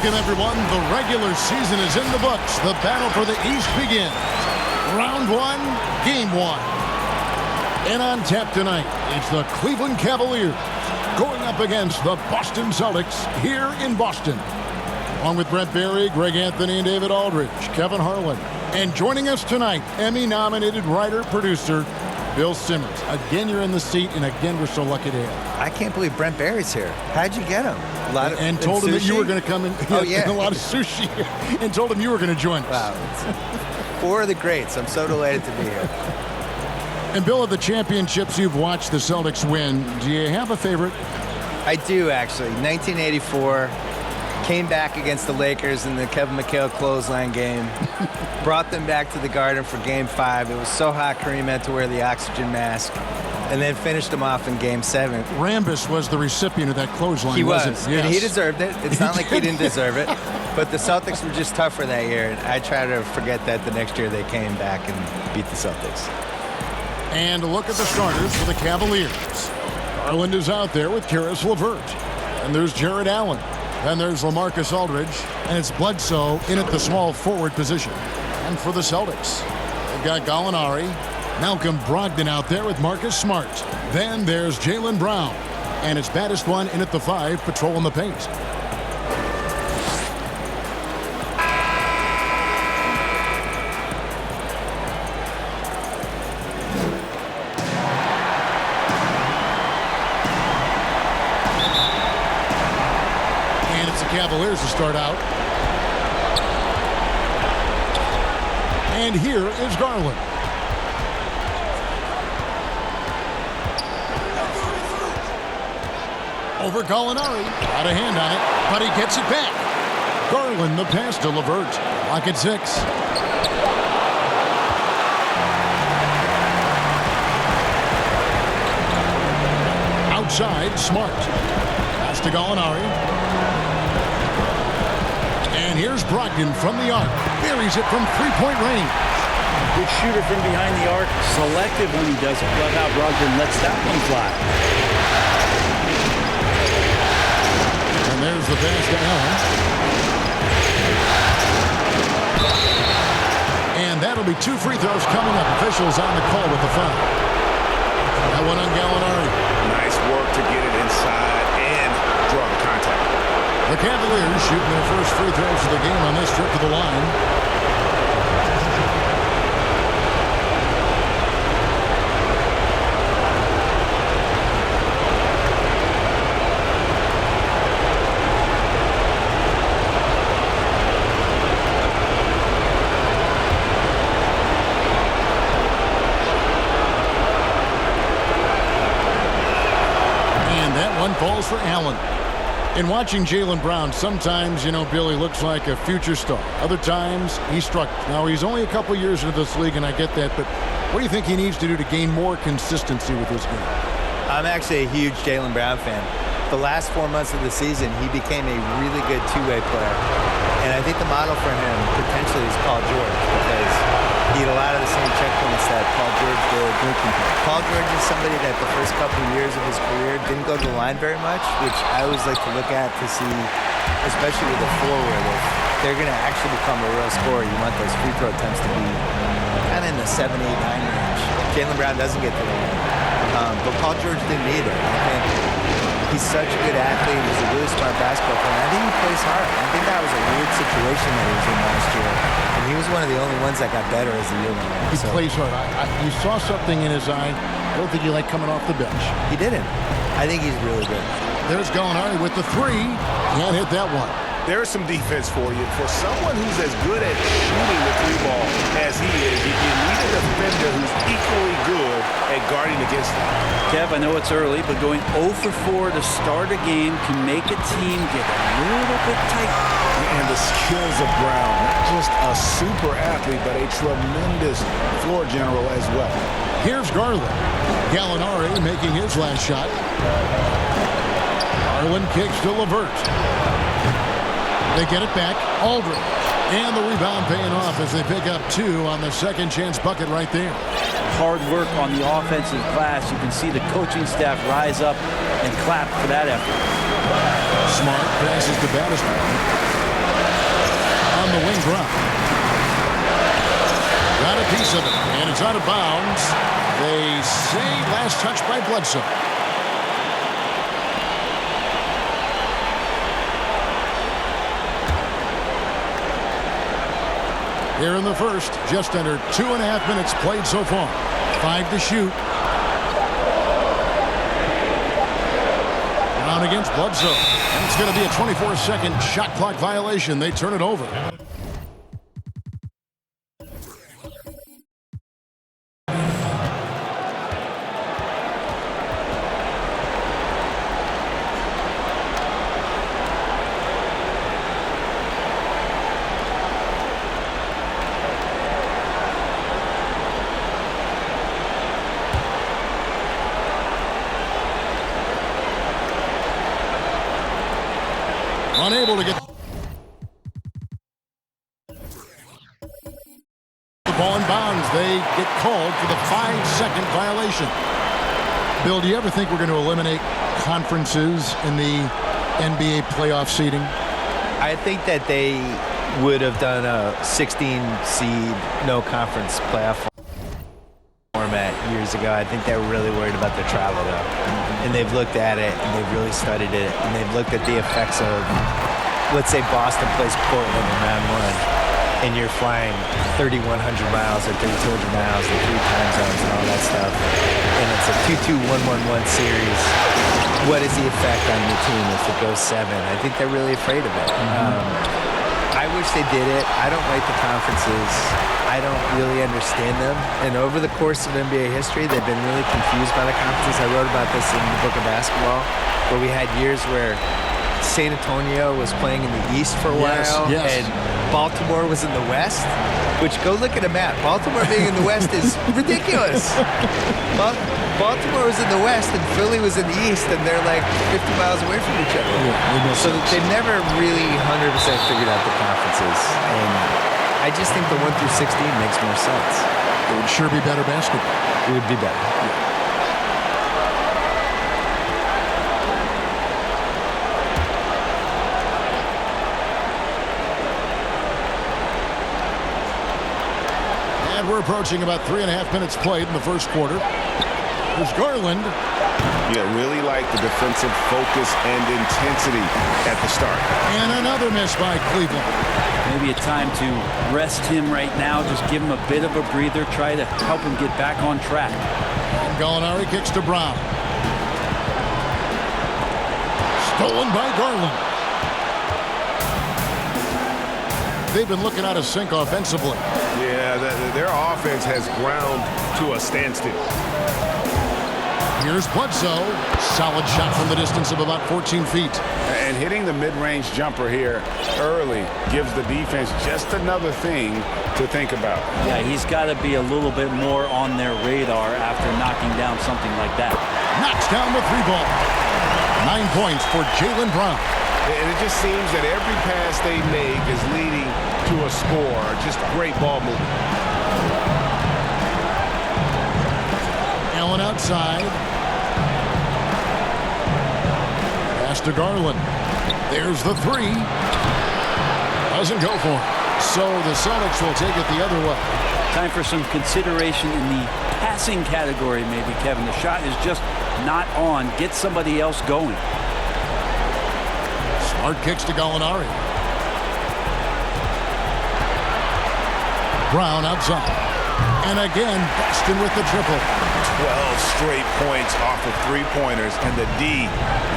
Welcome, everyone. The regular season is in the books. The battle for the East begins. Round one, game one. And on tap tonight, it's the Cleveland Cavaliers going up against the Boston Celtics here in Boston. Along with Brent Barry, Greg Anthony, and David Aldridge, Kevin Harlan. And joining us tonight, Emmy-nominated writer-producer Bill Simmons. Again, you're in the seat, and again, we're so lucky to have you. I can't believe Brent Barry's here. How'd you get him? And told him that you were going to come in. Oh, yeah. And a lot of sushi. And told him you were going to join us. Wow. Four of the greats. I'm so delighted to be here. And Bill, of the championships you've watched the Celtics win, do you have a favorite? I do, actually. 1984. Came back against the Lakers in the Kevin McHale clothesline game. Brought them back to the Garden for Game 5. It was so hot, Kareem had to wear the oxygen mask. And then finished them off in Game 7. Rambis was the recipient of that clothesline, he was. wasn't he? And yes. he deserved it. It's not like he didn't deserve it. But the Celtics were just tougher that year. And I try to forget that the next year they came back and beat the Celtics. And a look at the starters for the Cavaliers. Garland is out there with Karis LeVert. And there's Jared Allen. Then there's LaMarcus Aldridge, and it's Bledsoe in at the small forward position. And for the Celtics, they've got Gallinari, Malcolm Brogdon out there with Marcus Smart. Then there's Jaylen Brown, and it's baddest one in at the 5, patrolling the paint. Cavaliers to start out. And here is Garland. Over Gallinari. Got a hand on it, but he gets it back. Garland, the pass to LeVert. Lock at 6. Outside, Smart. Pass to Gallinari. And here's Brogdon from the arc. Buries it from three-point range. Good shooter from behind the arc. Selective when he does it. Love how Brogdon lets that one fly. And there's the pass to Allen. And that'll be 2 free throws coming up. Officials on the call with the foul. That one on Gallinari. Nice work to get it inside and draw the contact. The Cavaliers shooting their first free throws of the game on this trip to the line. And that one falls for Allen. In watching Jaylen Brown, sometimes, Billy looks like a future star. Other times, he struck. Now, he's only a couple years into this league, and I get that, but what do you think he needs to do to gain more consistency with his game? I'm actually a huge Jaylen Brown fan. The last 4 months of the season, he became a really good two-way player. And I think the model for him potentially is Paul George, because he had a lot of the same checkpoints that Paul George did. Paul George is somebody that the first couple of years of his career didn't go to the line very much, which I always like to look at to see, especially with a forward, if they're going to actually become a real scorer, you want those free throw attempts to be kind of in the 7, 8, 9 range. Jaylen Brown doesn't get to the line. But Paul George didn't either. I think he's such a good athlete. He's a really smart basketball player. I think he plays hard. I think that was a weird situation that he was in last year. And he was one of the only ones that got better as the year went on. He plays hard. You saw something in his eye. I don't think he liked coming off the bench. He didn't. I think he's really good. There's Gallinari with the 3. Can't hit that one. There's some defense for you. For someone who's as good at shooting the 3-ball as he is, you need a defender who's equally good at guarding against him. Kev, I know it's early, but going 0 for 4 to start a game can make a team get a little bit tight. And the skills of Brown, not just a super athlete, but a tremendous floor general as well. Here's Garland. Gallinari making his last shot. Garland kicks to LeVert. They get it back. Aldridge. And the rebound paying off as they pick up 2 on the second chance bucket right there. Hard work on the offensive glass. You can see the coaching staff rise up and clap for that effort. Smart passes to Battiston. on the wing drop. Got a piece of it, and it's out of bounds. They say last touch by Bledsoe. Here in the first, just under 2.5 minutes played so far. 5 to shoot. Down against Bledsoe. And it's going to be a 24-second shot clock violation. They turn it over. Unable to get the ball in bounds. They get called for the 5-second violation. Bill, do you ever think we're going to eliminate conferences in the NBA playoff seeding? I think that they would have done a 16-seed no conference playoff format years ago. I think they were really worried about the travel, though. And they've looked at it, and they've really studied it, and they've looked at the effects of, let's say Boston plays Portland in round 1, and you're flying 3,100 miles or 3,200 miles in 3 time zones and all that stuff, and it's a 2-2-1-1-1 series. What is the effect on your team if it goes 7? I think they're really afraid of it. I wish they did it. I don't like the conferences. I don't really understand them. And over the course of NBA history, they've been really confused by the conferences. I wrote about this in the book of basketball, where we had years where San Antonio was playing in the East for a while, and Baltimore was in the West, which, go look at a map. Baltimore being in the West is ridiculous. Baltimore was in the West and Philly was in the East, and they're like 50 miles away from each other. So they've never really 100% figured out the conferences. And I just think the 1 through 16 makes more sense. It would sure be better basketball. It would be better. Yeah. And we're approaching about 3.5 minutes played in the first quarter. There's Garland. Yeah, really like the defensive focus and intensity at the start. And another miss by Cleveland. Maybe a time to rest him right now. Just give him a bit of a breather. Try to help him get back on track. And Gallinari kicks to Brown. Stolen by Garland. They've been looking out of sync offensively. Yeah, their offense has ground to a standstill. Here's Bledsoe. Solid shot from the distance of about 14 feet. And hitting the mid-range jumper here early gives the defense just another thing to think about. Yeah, he's got to be a little bit more on their radar after knocking down something like that. Knocks down the 3-ball. 9 points for Jaylen Brown. And it just seems that every pass they make is leading to a score. Just great ball movement. Allen outside. Pass to Garland. There's the 3. Doesn't go for it. So the Celtics will take it the other way. Time for some consideration in the passing category, maybe, Kevin. The shot is just not on. Get somebody else going. Smart kicks to Gallinari. Brown outside. And again, Boston with the triple. 12 straight points off of 3-pointers, and the D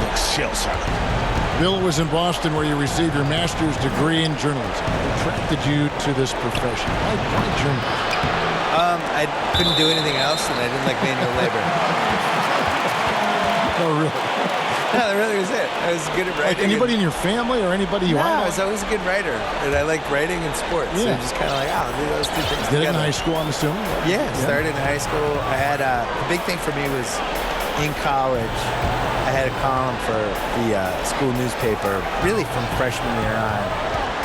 looks shell-shocked. Bill was in Boston where you received your master's degree in journalism. What attracted you to this profession? Why journalism? I couldn't do anything else, and I didn't like manual labor. Oh, really? No, that really was it. I was good at writing. Like anybody in your family or anybody you I was always a good writer, and I liked writing and sports. Yeah. So just kind of like, I'll do those 2 things Did it together. in high school, I'm assuming? Yeah, started in high school. I had the big thing for me was in college. I had a column for the school newspaper, really from freshman year on,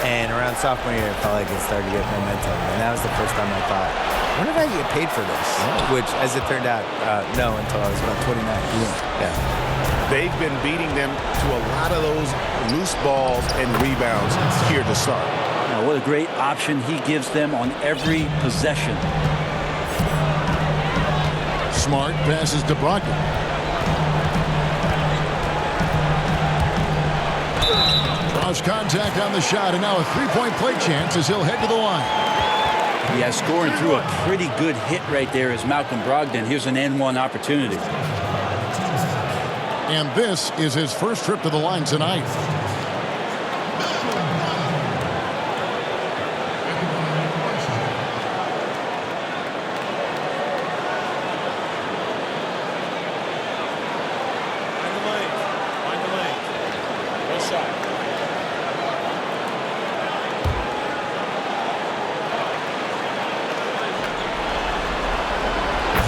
and around sophomore year, I felt like it started to get momentum, and that was the first time I thought, when did I get paid for this? Which, as it turned out, no, until I was about 29. Yeah. They've been beating them to a lot of those loose balls and rebounds here to start. Now, what a great option he gives them on every possession. Smart passes to Brogdon. Draws contact on the shot, and now a three-point play chance as he'll head to the line. Yeah, scoring through a pretty good hit right there is Malcolm Brogdon. Here's an N1 opportunity. And this is his first trip to the line tonight.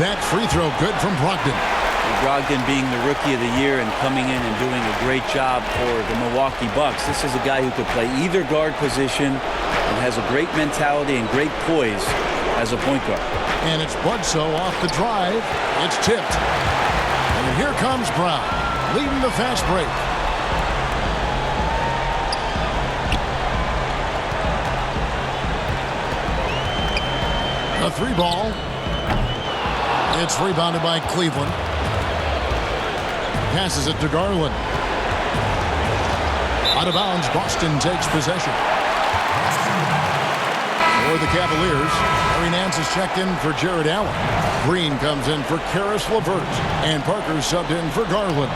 That free throw good from Brogdon. Brogdon being the Rookie of the Year and coming in and doing a great job for the Milwaukee Bucks. This is a guy who could play either guard position and has a great mentality and great poise as a point guard. And it's Bledsoe off the drive. It's tipped. And here comes Brown, leading the fast break. A three ball. It's rebounded by Cleveland. Passes it to Garland. Out of bounds, Boston takes possession. For the Cavaliers, Larry Nance is checked in for Jared Allen. Green comes in for Karis LeVert. And Parker subbed in for Garland.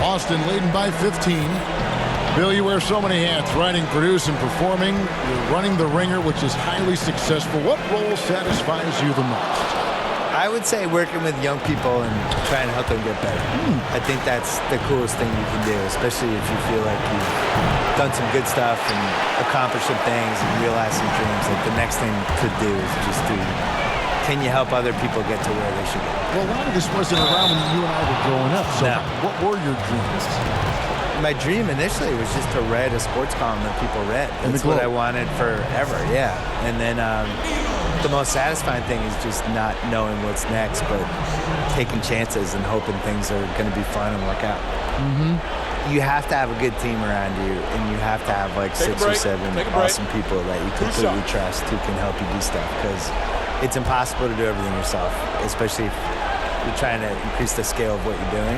Boston leading by 15. Bill, you wear so many hats, writing, producing, performing. You're running the ringer, which is highly successful. What role satisfies you the most? I would say working with young people and trying to help them get better. I think that's the coolest thing you can do, especially if you feel like you've done some good stuff and accomplished some things and realized some dreams. Like the next thing to do is just to, can you help other people get to where they should get? Well, a lot of this wasn't around when you and I were growing up. So what were your dreams? My dream initially was just to write a sports column that people read. That's what I wanted forever, yeah. And then the most satisfying thing is just not knowing what's next, but taking chances and hoping things are going to be fun and work out. You have to have a good team around you, and you have to have like 6 or 7 awesome people that you completely trust who can help you do stuff, because it's impossible to do everything yourself, especially if you're trying to increase the scale of what you're doing.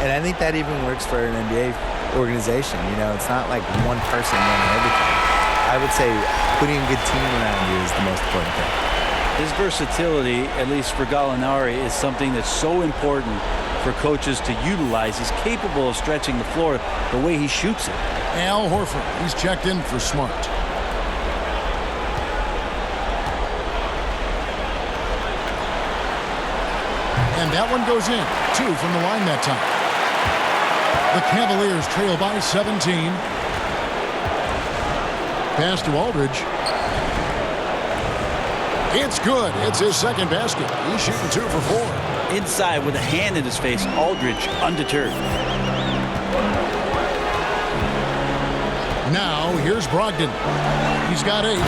And I think that even works for an NBA organization. You know, it's not like one person running everything. I would say putting a good team around you is the most important thing. His versatility, at least for Gallinari, is something that's so important for coaches to utilize. He's capable of stretching the floor the way he shoots it. Al Horford, he's checked in for Smart. And that one goes in. 2 from the line that time. The Cavaliers trail by 17. Pass to Aldridge. It's good. It's his second basket. He's shooting 2 for 4. Inside with a hand in his face, Aldridge undeterred. Now here's Brogdon. He's got 8.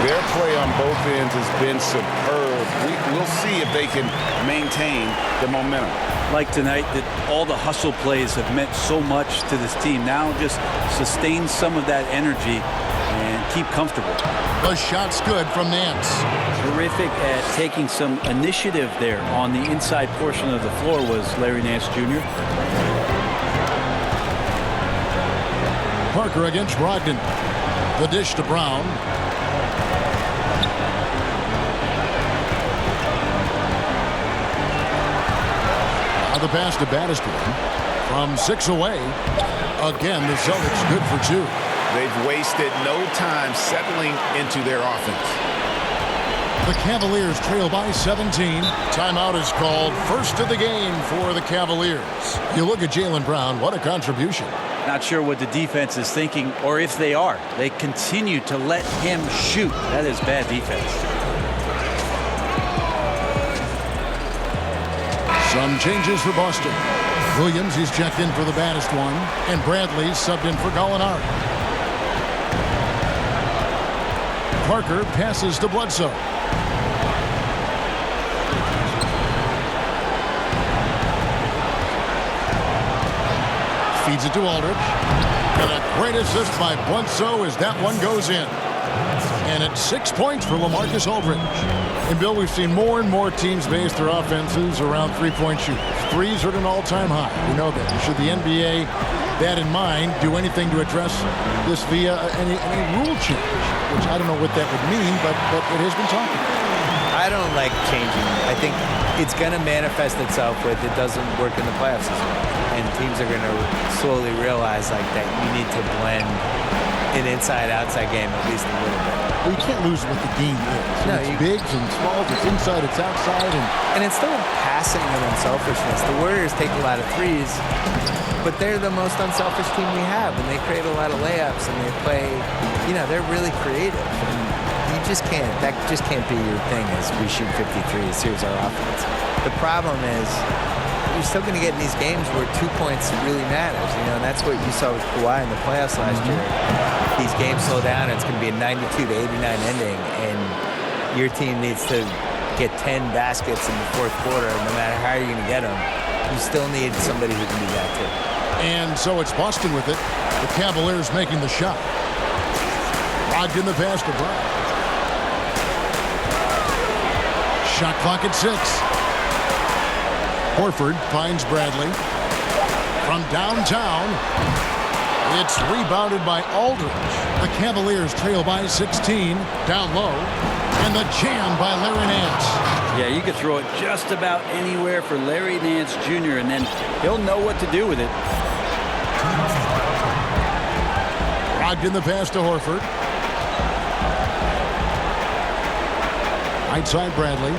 Their play on both ends has been superb. We'll see if they can maintain the momentum. Like tonight, that all the hustle plays have meant so much to this team. Now just sustain some of that energy and keep comfortable. The shot's good from Nance. Terrific at taking some initiative there on the inside portion of the floor was Larry Nance Jr. Parker against Brogdon. The dish to Brown. Now the pass to Battister. From 6 away. Again, the Celtics good for 2. They've wasted no time settling into their offense. The Cavaliers trail by 17. Timeout is called. First of the game for the Cavaliers. You look at Jaylen Brown, what a contribution. Not sure what the defense is thinking, or if they are. They continue to let him shoot. That is bad defense. Some changes for Boston. Williams, he's checked in for the baddest one. And Bradley subbed in for Gallinari. Parker passes to Bledsoe. Feeds it to Aldridge. And a great assist by Bledsoe as that one goes in. And it's 6 points for LaMarcus Aldridge. And, Bill, we've seen more and more teams base their offenses around three-point shooters. Threes are at an all-time high. We know that. Should the NBA, that in mind, do anything to address this via any rule change? Which I don't know what that would mean, but it has been talked about. I don't like changing. I think it's going to manifest itself with it doesn't work in the playoffs as well. And teams are going to slowly realize like that you need to blend an inside-outside game at least a little bit. Well, you can't lose what the game is. No, it's bigs and smalls, it's inside, it's outside. And it's still passing and unselfishness. The Warriors take a lot of threes, but they're the most unselfish team we have. And they create a lot of layups and they play, they're really creative. And that just can't be your thing as we shoot 53s. Here's our offense. The problem is you're still going to get in these games where 2 points really matters, and that's what you saw with Kawhi in the playoffs last year. These games slow down, and it's going to be a 92-89 ending, and your team needs to get 10 baskets in the fourth quarter, no matter how you're going to get them. You still need somebody who can do that, too. And so it's Boston with it. The Cavaliers making the shot. Logged in the pass to Brown. Shot clock at 6. Horford finds Bradley. From downtown, it's rebounded by Aldridge. The Cavaliers trail by 16. Down low. And the jam by Larry Nance. Yeah, you could throw it just about anywhere for Larry Nance Jr., and then he'll know what to do with it. Logged in the pass to Horford. Right side Bradley.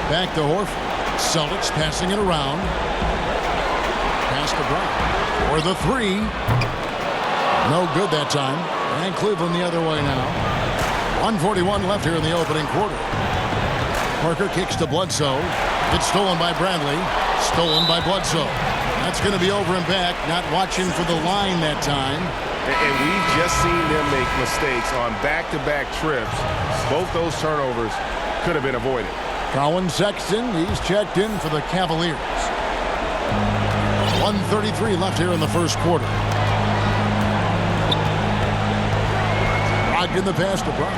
Back to Horford. Celtics passing it around. Pass to Brown. For the three. No good that time. And Cleveland the other way now. 1:41 left here in the opening quarter. Parker kicks to Bledsoe. It's stolen by Bradley. Stolen by Bledsoe. That's going to be over and back. Not watching for the line that time. And we've just seen them make mistakes on back-to-back trips. Both those turnovers could have been avoided. Colin Sexton, he's checked in for the Cavaliers. 1:33 left here in the first quarter. Logged in the pass to Brown.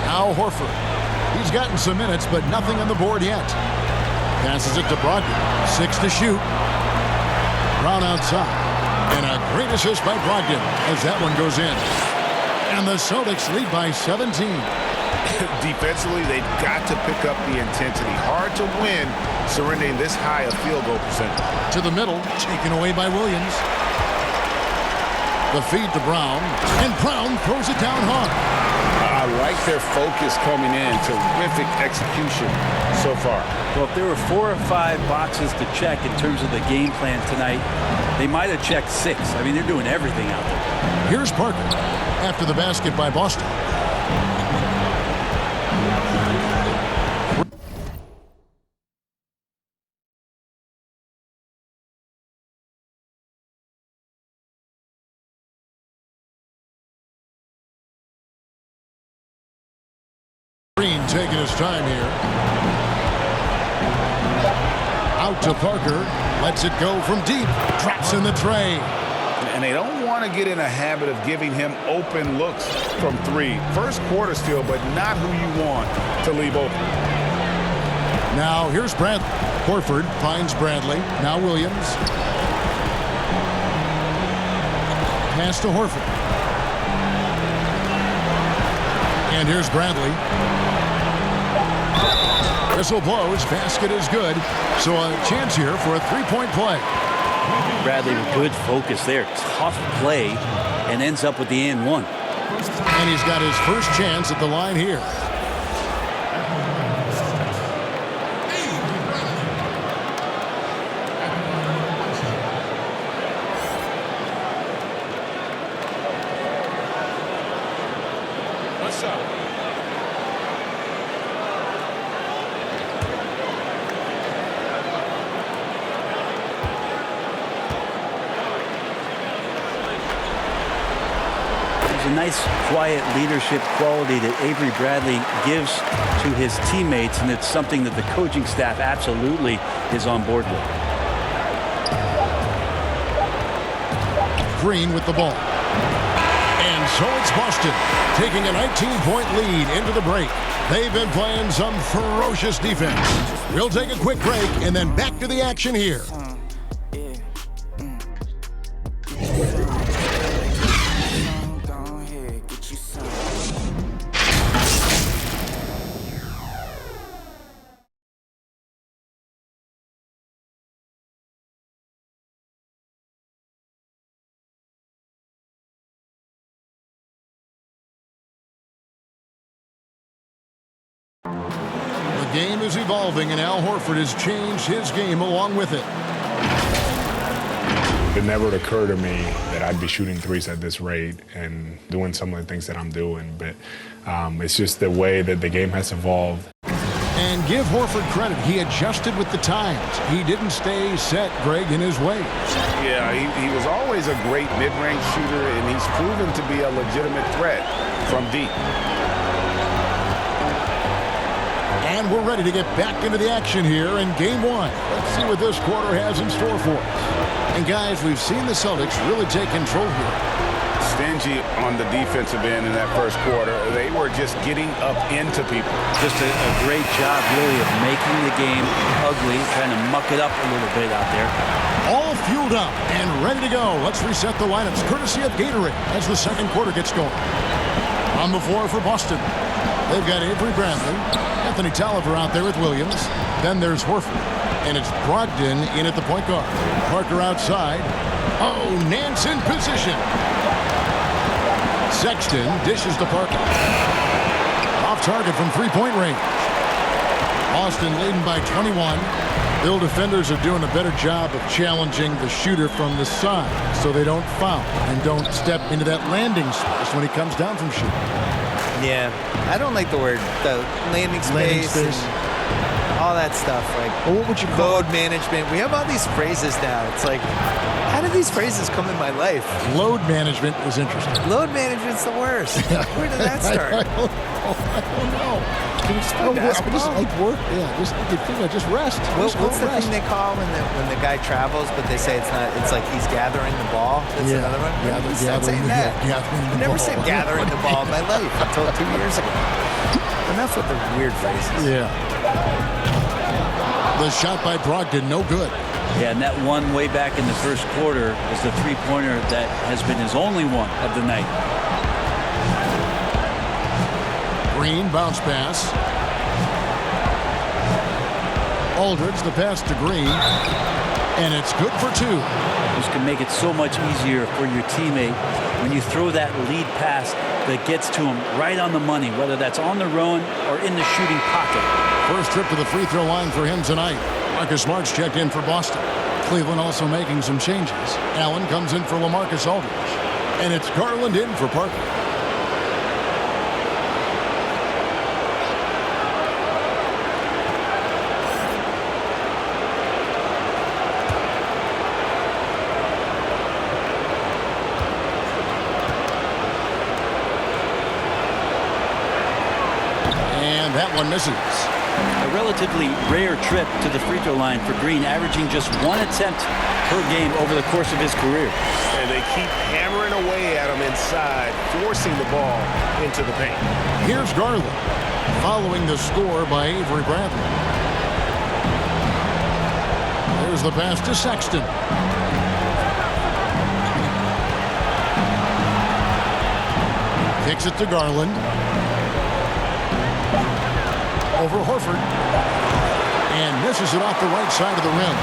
Now Horford. He's gotten some minutes, but nothing on the board yet. Passes it to Brogdon. 6 to shoot. Brown outside. And a great assist by Brogdon as that one goes in. And the Celtics lead by 17. Defensively, they've got to pick up the intensity. Hard to win surrendering this high a field goal percentage. To the middle, taken away by Williams. The feed to Brown. And Brown throws it down hard. I like their focus coming in. Terrific execution so far. Well, if there were 4 or 5 boxes to check in terms of the game plan tonight, they might have checked 6. I mean, they're doing everything out there. Here's Parker after the basket by Boston. Green taking his time here. Out to Parker. Lets it go from deep. Drops in the tray. And they don't want to get in a habit of giving him open looks from 3. First quarter still, but not who you want to leave open. Now here's Bradley. Horford finds Bradley. Now Williams. Pass to Horford. And here's Bradley. Whistle blows. Basket is good. So a chance here for a three-point play. Bradley with good focus there. Tough play and ends up with the and one. And he's got his first chance at the line here. What's up? There's a nice, quiet leadership quality that Avery Bradley gives to his teammates, and it's something that the coaching staff absolutely is on board with. Green with the ball. And so it's Boston taking a 19-point lead into the break. They've been playing some ferocious defense. We'll take a quick break and then back to the action here. The game is evolving, and Al Horford has changed his game along with it. It never occurred to me that I'd be shooting threes at this rate and doing some of the things that I'm doing, but it's just the way that the game has evolved. And give Horford credit. He adjusted with the times. He didn't stay set, Greg, in his ways. Yeah, he was always a great mid-range shooter, and he's proven to be a legitimate threat from deep. And we're ready to get back into the action here in Game 1. Let's see what this quarter has in store for us. And guys, we've seen the Celtics really take control here. Stingy on the defensive end in that first quarter. They were just getting up into people. Just a great job, really, of making the game ugly, trying to muck it up a little bit out there. All fueled up and ready to go. Let's reset the lineups, courtesy of Gatorade, as the second quarter gets going. On the floor for Boston, they've got Avery Bradley, Anthony Tolliver out there with Williams. Then there's Horford. And it's Brogdon in at the point guard. Parker outside. Oh, Nance in position. Sexton dishes to Parker. Off target from three-point range. Boston leading by 21. Bill defenders are doing a better job of challenging the shooter from the side so they don't foul and don't step into that landing space when he comes down from shooting. Yeah, I don't like the landing space. And all that stuff. Like, well, what would you call load management? We have all these phrases now. It's like, how did these phrases come in my life? Load management is interesting. Load management's the worst. Where did that start? I don't know. Just like work. Yeah, just rest. What's the thing they call when the guy travels, but they say it's not? It's like he's gathering the ball. That's another one. Gathering the never ball. said gathering the ball in my life until 2 years ago. Enough with the weird phrases. Yeah. The shot by Brogdon, no good. Yeah, and that one way back in the first quarter is the three-pointer that has been his only one of the night. Green, bounce pass. Aldridge, the pass to Green. And it's good for two. This can make it so much easier for your teammate when you throw that lead pass that gets to him right on the money, whether that's on the run or in the shooting pocket. First trip to the free throw line for him tonight. Marcus Smart's checked in for Boston. Cleveland also making some changes. Allen comes in for LaMarcus Aldridge. And it's Garland in for Parker. And that one misses. A relatively rare trip to the free throw line for Green, averaging just one attempt per game over the course of his career. And they keep hammering away at him inside, forcing the ball into the paint. Here's Garland, following the score by Avery Bradley. There's the pass to Sexton. Kicks it to Garland. Over Horford. And misses it off the right side of the rim.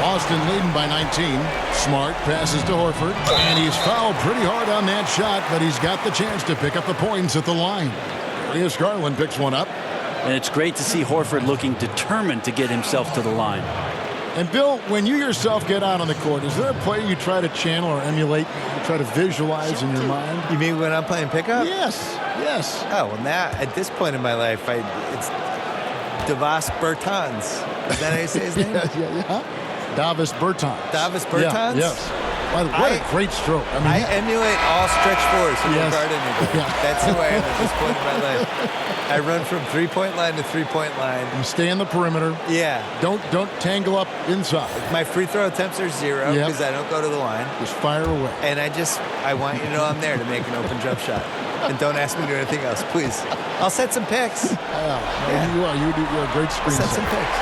Boston leading by 19. Smart passes to Horford. And he's fouled pretty hard on that shot, but he's got the chance to pick up the points at the line. Here's Garland, picks one up. And it's great to see Horford looking determined to get himself to the line. And Bill, when you yourself get out on the court, is there a play you try to channel or emulate, you try to visualize in your mind? You mean when I'm playing pickup? Yes, yes. Oh, well, now, at this point in my life, it's DeVos Bertans. Is that how you say his name? Yeah. Davis Bertans. Davis Bertans? Yeah, yes. What a great stroke. I emulate all stretch fours when Yes. I guard anybody. Yeah. That's who I am at this point in my life. I run from three-point line to three-point line. You stay in the perimeter. Yeah. Don't tangle up inside. My free throw attempts are 0 Yep. because I don't go to the line. Just fire away. And I want you to know I'm there to make an open jump shot. And don't ask me to do anything else, please. I'll set some picks. Yeah. You are. You're a great screen Set setter. some picks.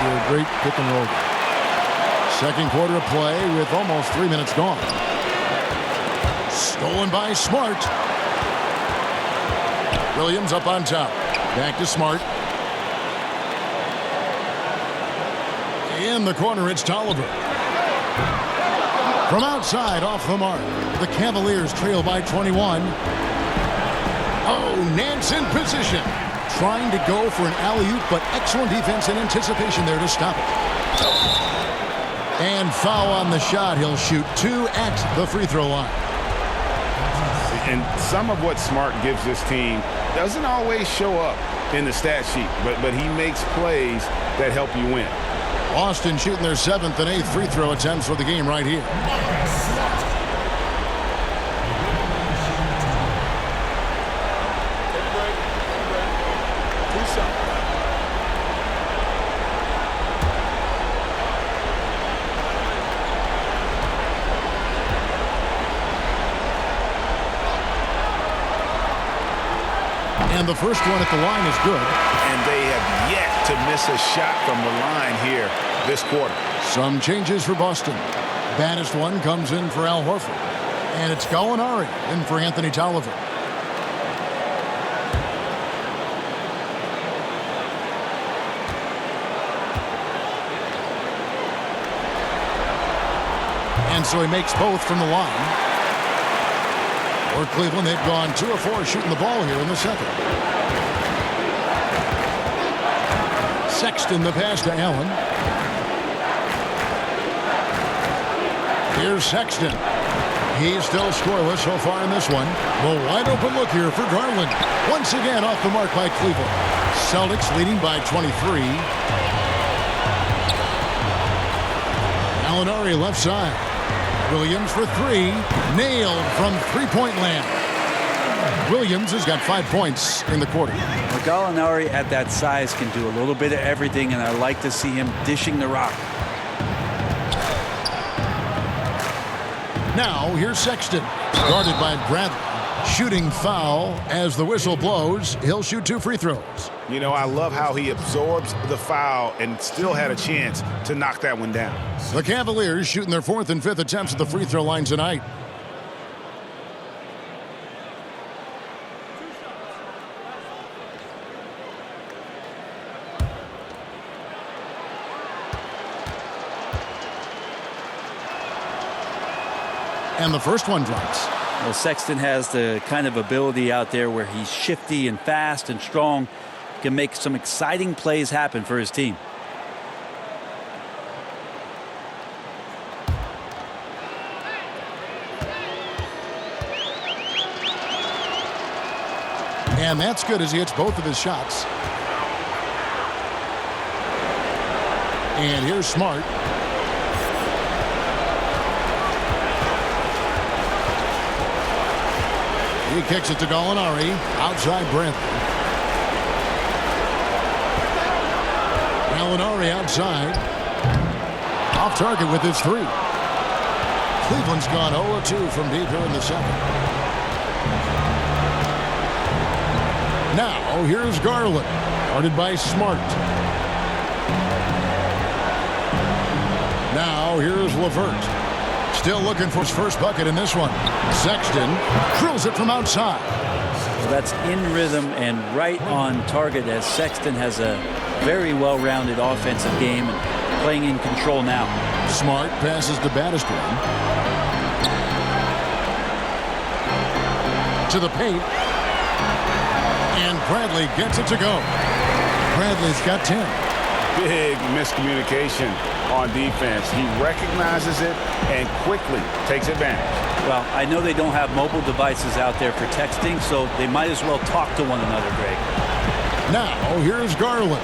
You're a great pick and roll guy. Second quarter of play with almost 3 minutes gone. Stolen by Smart. Williams up on top. Back to Smart. In the corner, it's Tolliver. From outside, off the mark. The Cavaliers trail by 21. Oh, Nance in position. Trying to go for an alley-oop, but excellent defense and anticipation there to stop it. And foul on the shot. He'll shoot 2 at the free throw line. And some of what Smart gives this team doesn't always show up in the stat sheet, but he makes plays that help you win. Boston shooting their 7th and 8th free throw attempts for the game right here. And the first one at the line is good. And they have yet to miss a shot from the line here this quarter. Some changes for Boston. Baddest one comes in for Al Horford. And it's Gallinari in for Anthony Tolliver. And so he makes both from the line. For Cleveland, they've gone 2 of 4 shooting the ball here in the second. Sexton the pass to Allen. Here's Sexton. He's still scoreless so far in this one. The wide open look here for Garland. Once again off the mark by Cleveland. Celtics leading by 23. Gallinari left side. Williams for 3. Nailed from three-point land. Williams has got 5 points in the quarter. Well, Gallinari at that size can do a little bit of everything, and I like to see him dishing the rock. Now, here's Sexton. Guarded by Bradley. Shooting foul as the whistle blows. He'll shoot 2 free throws. You know, I love how he absorbs the foul and still had a chance to knock that one down. The Cavaliers shooting their 4th and 5th attempts at the free throw line tonight. And the first one drops. Well, Sexton has the kind of ability out there where he's shifty and fast and strong, can make some exciting plays happen for his team. And that's good as he hits both of his shots. And here's Smart. He kicks it to Gallinari. Outside Bradley. Gallinari outside. Off target with his 3. Cleveland's gone 0-2 from deep here in the second. Now, here's Garland. Guarded by Smart. Now, here's LeVert. Still looking for his first bucket in this one. Sexton drills it from outside. So that's in rhythm and right on target as Sexton has a very well-rounded offensive game and playing in control now. Smart passes to Baddest one. To the paint. And Bradley gets it to go. Bradley's got 10. Big miscommunication on defense. He recognizes it and quickly takes advantage. Well, I know they don't have mobile devices out there for texting, so they might as well talk to one another, Greg. Now, here's Garland.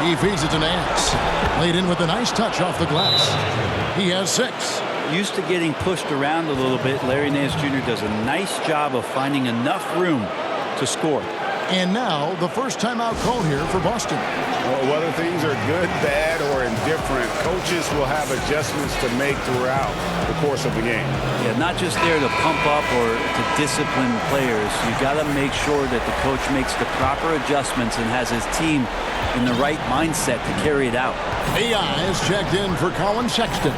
He feeds it to Nance. Laid in with a nice touch off the glass. He has 6. Used to getting pushed around a little bit, Larry Nance Jr. does a nice job of finding enough room to score. And now the first timeout called here for Boston. Well, whether things are good, bad, or indifferent, coaches will have adjustments to make throughout the course of the game. Yeah, not just there to pump up or to discipline players. You got to make sure that the coach makes the proper adjustments and has his team in the right mindset to carry it out. AI is checked in for Colin Sexton.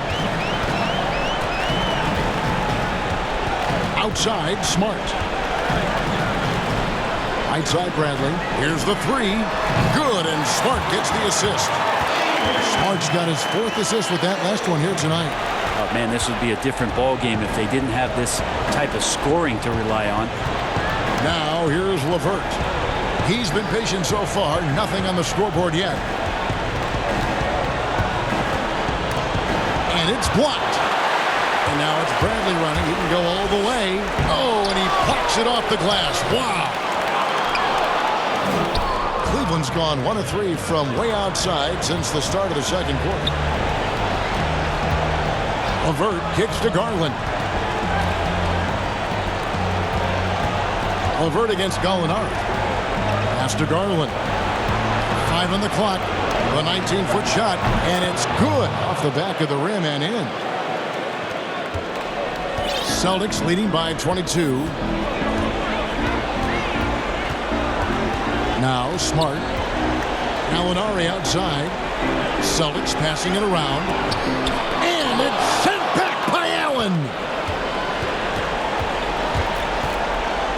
Outside, Smart. Right side, Bradley. Here's the 3. Good, and Smart gets the assist. Smart's got his 4th assist with that last one here tonight. Oh, man, this would be a different ball game if they didn't have this type of scoring to rely on. Now, here's LeVert. He's been patient so far. Nothing on the scoreboard yet. And it's blocked. And now it's Bradley running. He can go all the way. Oh, and he plucks it off the glass. Wow. Cleveland's gone 1 of 3 from way outside since the start of the second quarter. LeVert kicks to Garland. LeVert against Gallinari. Pass to Garland. 5 on the clock. The 19-foot shot, and it's good off the back of the rim and in. Celtics leading by 22. Now Smart. Gallinari outside. Celtics passing it around. And it's sent back by Allen.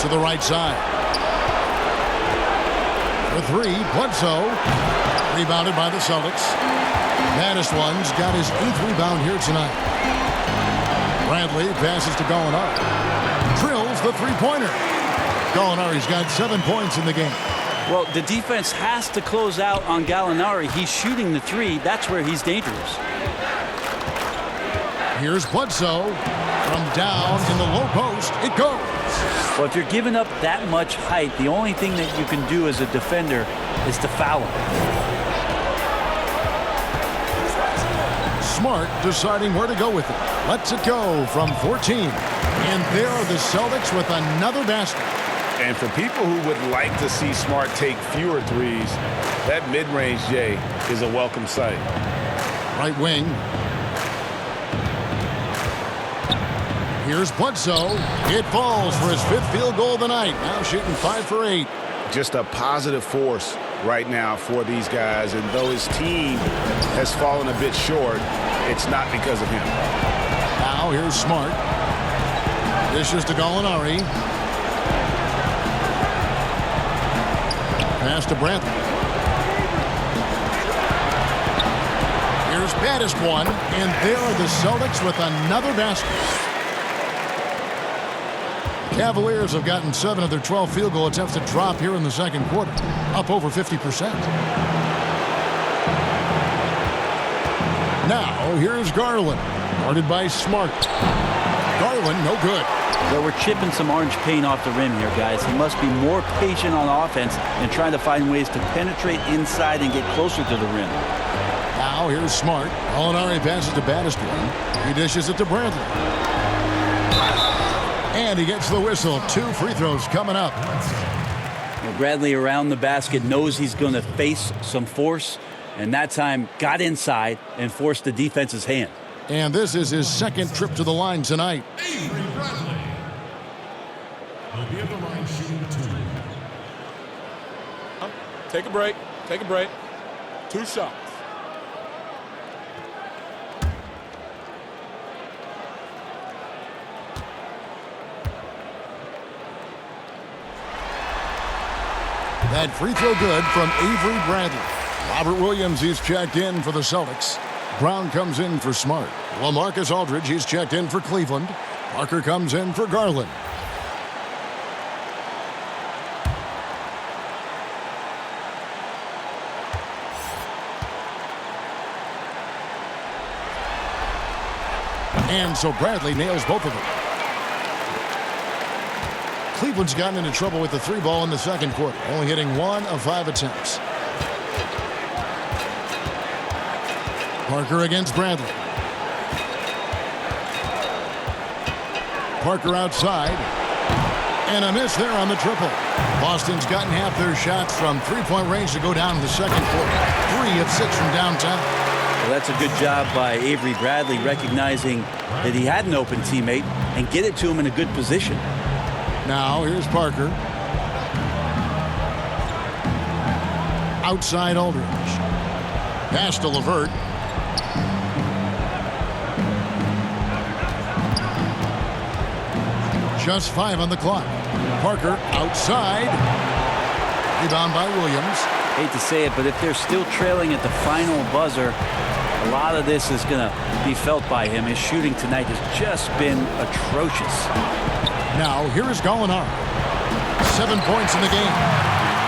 To the right side. The 3, Bledsoe. Rebounded by the Celtics. Baddest one's got his 8th rebound here tonight. Bradley passes to Gallinari. Drills the 3-pointer. Gallinari's got 7 points in the game. Well, the defense has to close out on Gallinari. He's shooting the 3. That's where he's dangerous. Here's Bledsoe. From down in the low post, it goes. Well, if you're giving up that much height, the only thing that you can do as a defender is to foul him. Smart deciding where to go with it. Lets it go from 14. And there are the Celtics with another basket. And for people who would like to see Smart take fewer threes, that mid-range J is a welcome sight. Right wing. Here's Bledsoe. It falls for his 5th field goal of the night. Now shooting 5 for 8. Just a positive force right now for these guys. And though his team has fallen a bit short, it's not because of him. Now here's Smart. Dishes to Gallinari. Pass to Bradley. Here's baddest one. And there are the Celtics with another basket. Cavaliers have gotten 7 of their 12 field goal attempts to drop here in the second quarter, up over 50%. Now, here's Garland, guarded by Smart. Garland, no good. Well, we're chipping some orange paint off the rim here, guys. He must be more patient on offense and trying to find ways to penetrate inside and get closer to the rim. Now, here's Smart. Gallinari passes to baddest one. He dishes it to Bradley. And he gets the whistle. 2 free throws coming up. Well, Bradley around the basket knows he's going to face some force, and that time got inside and forced the defense's hand. And this is his 2nd trip to the line tonight. Avery Bradley. He'll be at the line shooting 2. Take a break. Take a break. 2 shots. That free throw good from Avery Bradley. Robert Williams, he's checked in for the Celtics. Brown comes in for Smart. LaMarcus Aldridge, he's checked in for Cleveland. Parker comes in for Garland. And so Bradley nails both of them. Cleveland's gotten into trouble with the 3 ball in the second quarter, only hitting 1 of 5 attempts. Parker against Bradley. Parker outside. And a miss there on the triple. Boston's gotten half their shots from three-point range to go down in the second quarter. 3 of 6 from downtown. Well, that's a good job by Avery Bradley, recognizing that he had an open teammate and get it to him in a good position. Now here's Parker. Outside Aldridge. Pass to LeVert. Just 5 on the clock. Parker outside. Rebound by Williams. Hate to say it, but if they're still trailing at the final buzzer, a lot of this is going to be felt by him. His shooting tonight has just been atrocious. Now here is Gallinari. 7 points in the game.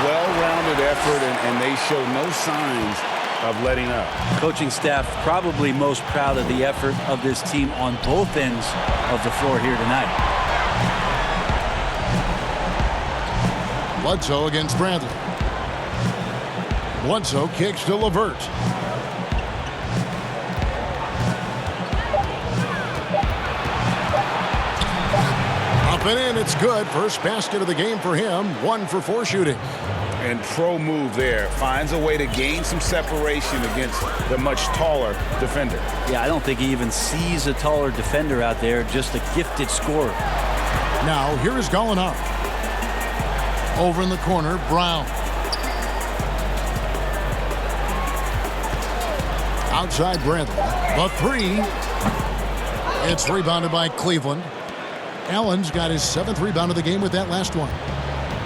Well-rounded effort, and they show no signs of letting up. Coaching staff probably most proud of the effort of this team on both ends of the floor here tonight. Bledsoe against Bradley. Bledsoe kicks to LeVert. Up and in, it's good. First basket of the game for him. 1 for 4 shooting. And pro move there. Finds a way to gain some separation against the much taller defender. Yeah, I don't think he even sees a taller defender out there, just a gifted scorer. Now, here is Gallinari. Over in the corner, Brown. Outside Bradley. The 3. It's rebounded by Cleveland. Allen's got his 7th rebound of the game with that last one.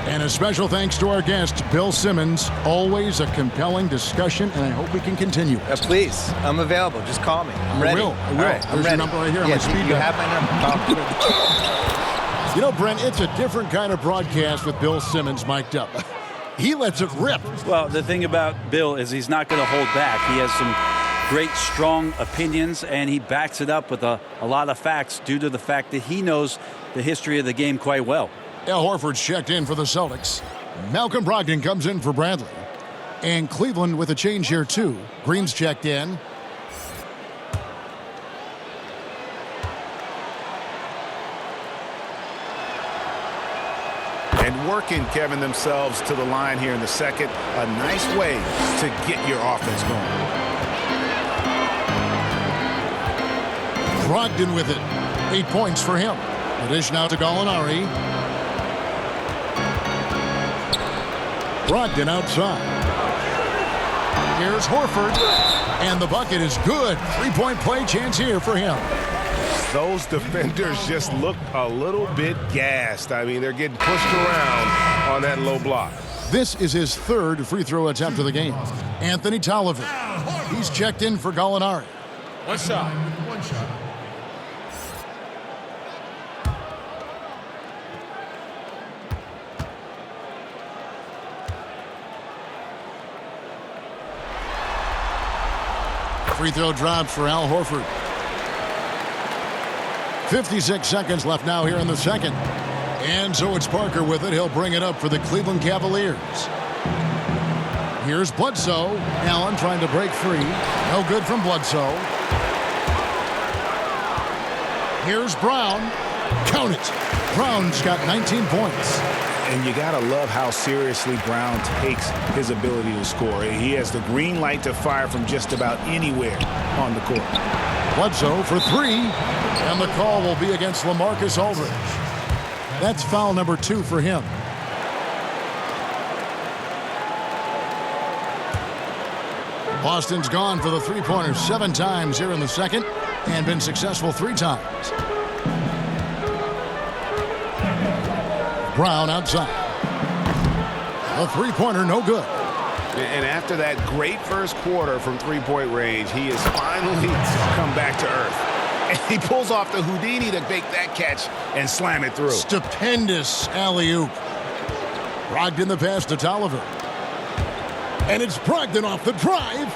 And a special thanks to our guest, Bill Simmons. Always a compelling discussion, and I hope we can continue. Please, I'm available. Just call me. I'm ready. I will. All right, I'm There's ready. your number right here on my speed you dial. have my number. You know, Brent, it's a different kind of broadcast with Bill Simmons mic'd up. He lets it rip. Well, the thing about Bill is he's not going to hold back. He has some great, strong opinions, and he backs it up with a lot of facts due to the fact that he knows the history of the game quite well. Al Horford's checked in for the Celtics. Malcolm Brogdon comes in for Bradley. And Cleveland with a change here, too. Green's checked in. And working, Kevin, themselves to the line here in the second. A nice way to get your offense going. Brogdon with it. 8 points for him. The dish now to Gallinari. Brogdon outside. Here's Horford. And the bucket is good. 3-point play chance here for him. Those defenders just look a little bit gassed. I mean, they're getting pushed around on that low block. This is his 3rd free throw attempt of the game. Anthony Tolliver. He's checked in for Gallinari. One shot. One shot. Free throw drops for Al Horford. 56 seconds left now here in the second. And so it's Parker with it. He'll bring it up for the Cleveland Cavaliers. Here's Bledsoe. Allen trying to break free. No good from Bledsoe. Here's Brown. Count it. Brown's got 19 points. And you got to love how seriously Brown takes his ability to score. He has the green light to fire from just about anywhere on the court. Bledsoe for 3. And the call will be against LaMarcus Aldridge. That's foul number 2 for him. Boston's gone for the three-pointer 7 times here in the second and been successful 3 times. Brown outside. A three-pointer, no good. And after that great first quarter from three-point range, he has finally come back to earth. And he pulls off the Houdini to make that catch and slam it through. Stupendous alley-oop. Brogdon the pass to Tolliver. And it's Brogdon off the drive.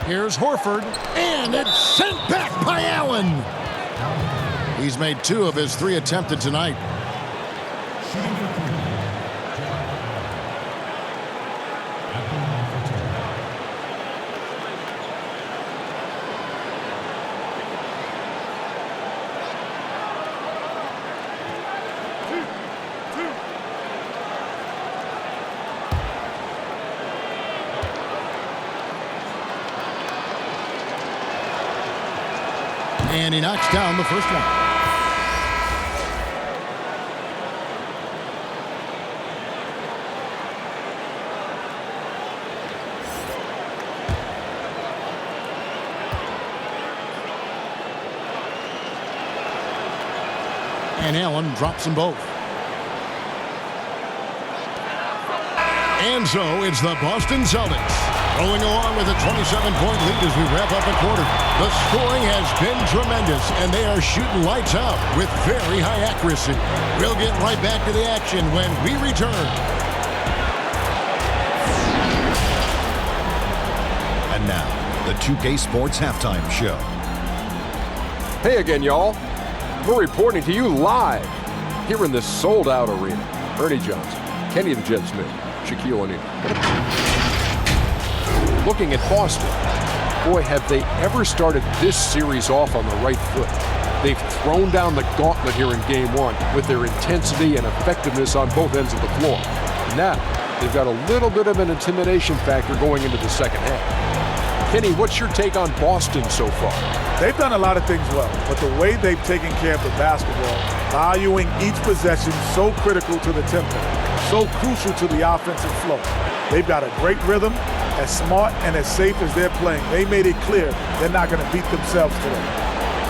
Here's Horford. And it's sent back by Allen. He's made 2 of his 3 attempted tonight. Shooting for 3. At the line for And he knocks down the first one. And Allen drops them both. And so it's the Boston Celtics rolling along with a 27-point lead as we wrap up a quarter. The scoring has been tremendous, and they are shooting lights out with very high accuracy. We'll get right back to the action when we return. And now, the 2K Sports Halftime Show. Hey again, y'all. We're reporting to you live here in this sold-out arena. Ernie Johnson, Kenny the Jet Smith, Shaquille O'Neal. Looking at Boston, boy, have they ever started this series off on the right foot. They've thrown down the gauntlet here in Game 1 with their intensity and effectiveness on both ends of the floor. Now, they've got a little bit of an intimidation factor going into the second half. Kenny, what's your take on Boston so far? They've done a lot of things well, but the way they've taken care of the basketball, valuing each possession so critical to the tempo, so crucial to the offensive flow. They've got a great rhythm, as smart and as safe as they're playing. They made it clear they're not going to beat themselves today.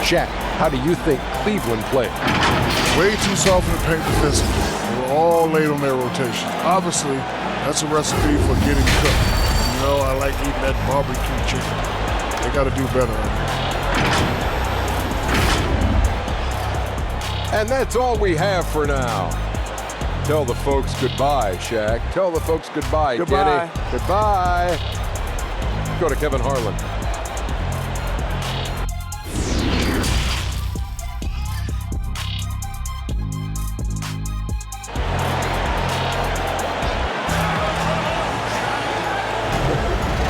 Shaq, how do you think Cleveland played? Way too soft in the paint defensively. They were all late on their rotation. Obviously, that's a recipe for getting cooked. You know, I like eating that barbecue chicken. They got to do better on it. And that's all we have for now. Tell the folks goodbye, Shaq. Tell the folks goodbye, Goodbye. Kenny. Goodbye. Go to Kevin Harlan.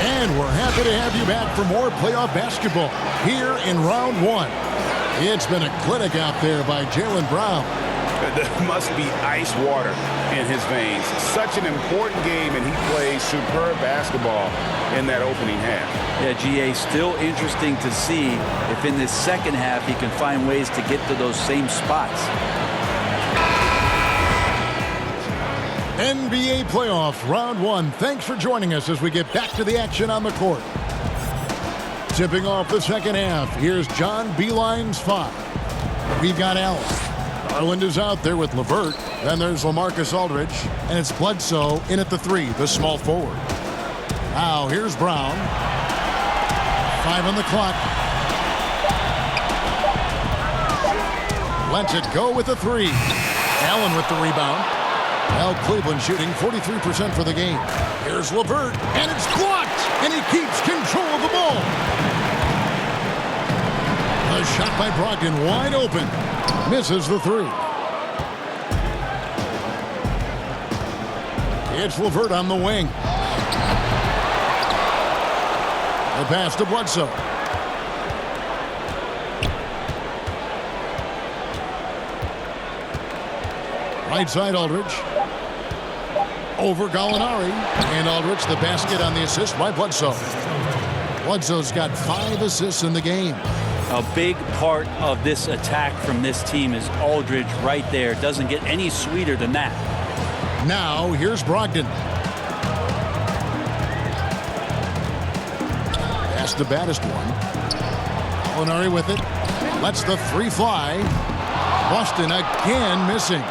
And we're happy to have you back for more playoff basketball here in round one. It's been a clinic out there by Jaylen Brown. There must be ice water in his veins. Such an important game, and he plays superb basketball in that opening half. Yeah, GA, still interesting to see if in this second half he can find ways to get to those same spots. NBA playoffs round one. Thanks for joining us as we get back to the action on the court. Tipping off the second half, here's John Beilein's 5. We've got Allen. Garland is out there with LeVert. Then there's LaMarcus Aldridge. And it's Bledsoe in at the 3, the small forward. Now here's Brown. 5 on the clock. Lets it go with the 3. Allen with the rebound. Now Cleveland shooting 43% for the game. Here's LeVert, and it's blocked, and he keeps control of the ball. A shot by Brogdon, wide open. Misses the 3. It's LeVert on the wing. The pass to Bledsoe. Right side Aldridge. Over Gallinari. And Aldridge, the basket on the assist by Bledsoe. Bledsoe's got 5 assists in the game. A big part of this attack from this team is Aldridge right there. Doesn't get any sweeter than that. Now, here's Brogdon. Pass to baddest one. Gallinari with it. Lets the 3 fly. Boston again missing.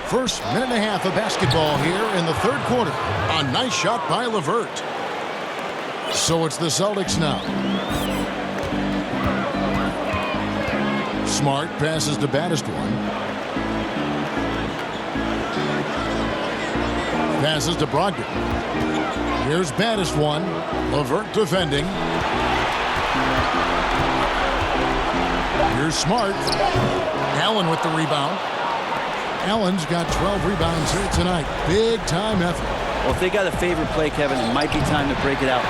First minute and a half of basketball here in the third quarter. A nice shot by LeVert. So it's the Celtics now. Smart passes to baddest one. Passes to Brogdon. Here's baddest one. LeVert defending. Here's Smart. Allen with the rebound. Allen's got 12 rebounds here tonight. Big time effort. Well, if they got a favorite play, Kevin, it might be time to break it out.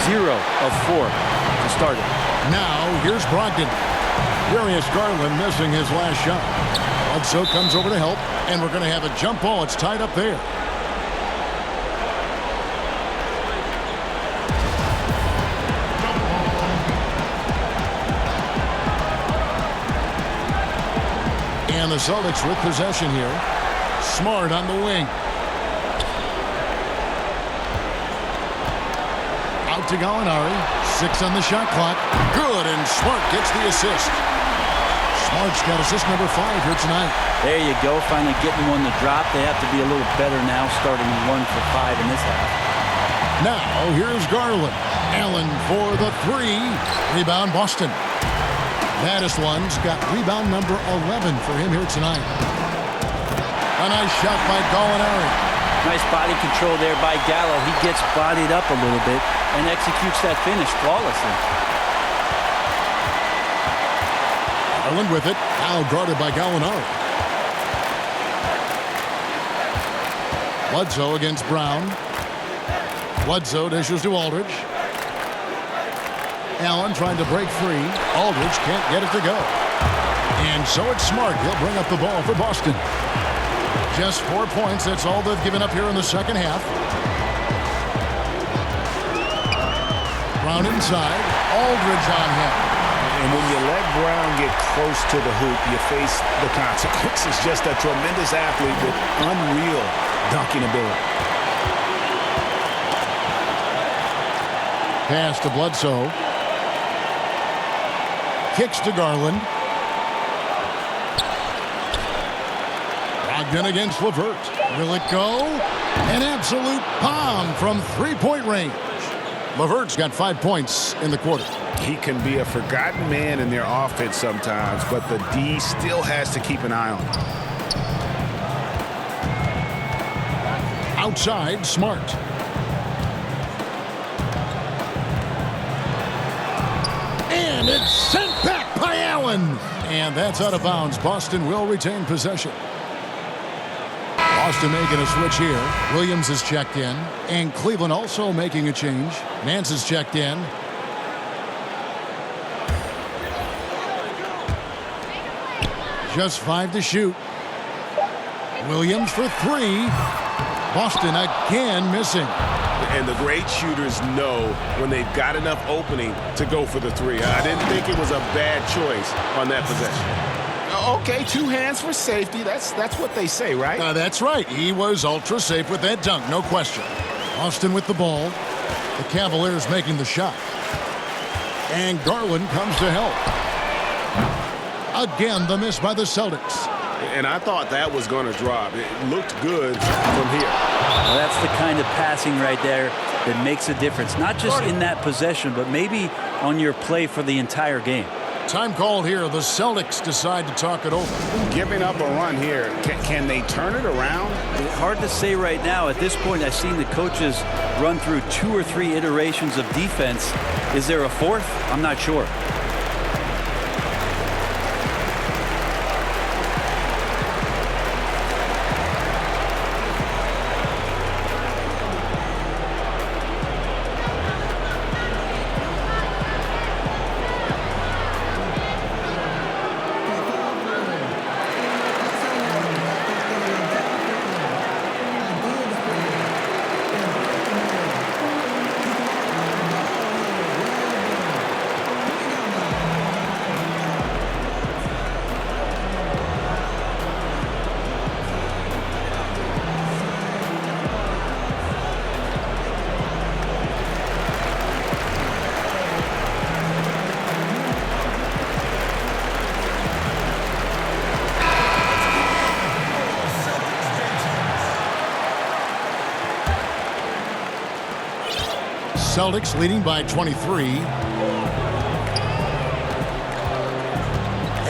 0 of 4 to start it. Now, here's Brogdon. Darius Garland missing his last shot. Bledsoe comes over to help, and we're going to have a jump ball. It's tied up there. Celtics with possession here. Smart on the wing. Out to Gallinari. 6 on the shot clock. Good, and Smart gets the assist. Smart's got assist number 5 here tonight. There you go, finally getting one to drop. They have to be a little better now, starting 1 for 5 in this half. Now, here's Garland. Allen for the 3. Rebound, Boston. Baddest one's got rebound number 11 for him here tonight. A nice shot by Gallinari. Nice body control there by Gallo. He gets bodied up a little bit and executes that finish flawlessly. Garland with it. Now guarded by Gallinari. Bledsoe against Brown. Bledsoe dishes to Aldridge. Allen trying to break free. Aldridge can't get it to go. And so it's Smart. He'll bring up the ball for Boston. Just 4 points. That's all they've given up here in the second half. Brown inside. Aldridge on him. And when you let Brown get close to the hoop, you face the consequences. Just a tremendous athlete with unreal dunking ability. Pass to Bledsoe. Kicks to Garland. Brogdon against LeVert. Will it go? An absolute bomb from three-point range. LeVert's got 5 points in the quarter. He can be a forgotten man in their offense sometimes, but the D still has to keep an eye on him. Outside, Smart. And it's sent back by Allen. And that's out of bounds. Boston will retain possession. Boston making a switch here. Williams is checked in. And Cleveland also making a change. Nance is checked in. Just 5 to shoot. Williams for 3. Boston again missing. And the great shooters know when they've got enough opening to go for the 3. I didn't think it was a bad choice on that possession. Okay, 2 hands for safety. That's what they say, right? That's right. He was ultra safe with that dunk, no question. Boston with the ball. The Cavaliers making the shot. And Garland comes to help. Again, the miss by the Celtics. And I thought that was going to drop. It looked good from here. Well, that's the kind of passing right there that makes a difference. Not just in that possession, but maybe on your play for the entire game. Time called here. The Celtics decide to talk it over. Giving up a run here. Can they turn it around? Hard to say right now. At this point, I've seen the coaches run through 2 or 3 iterations of defense. Is there a 4th? I'm not sure. Celtics leading by 23.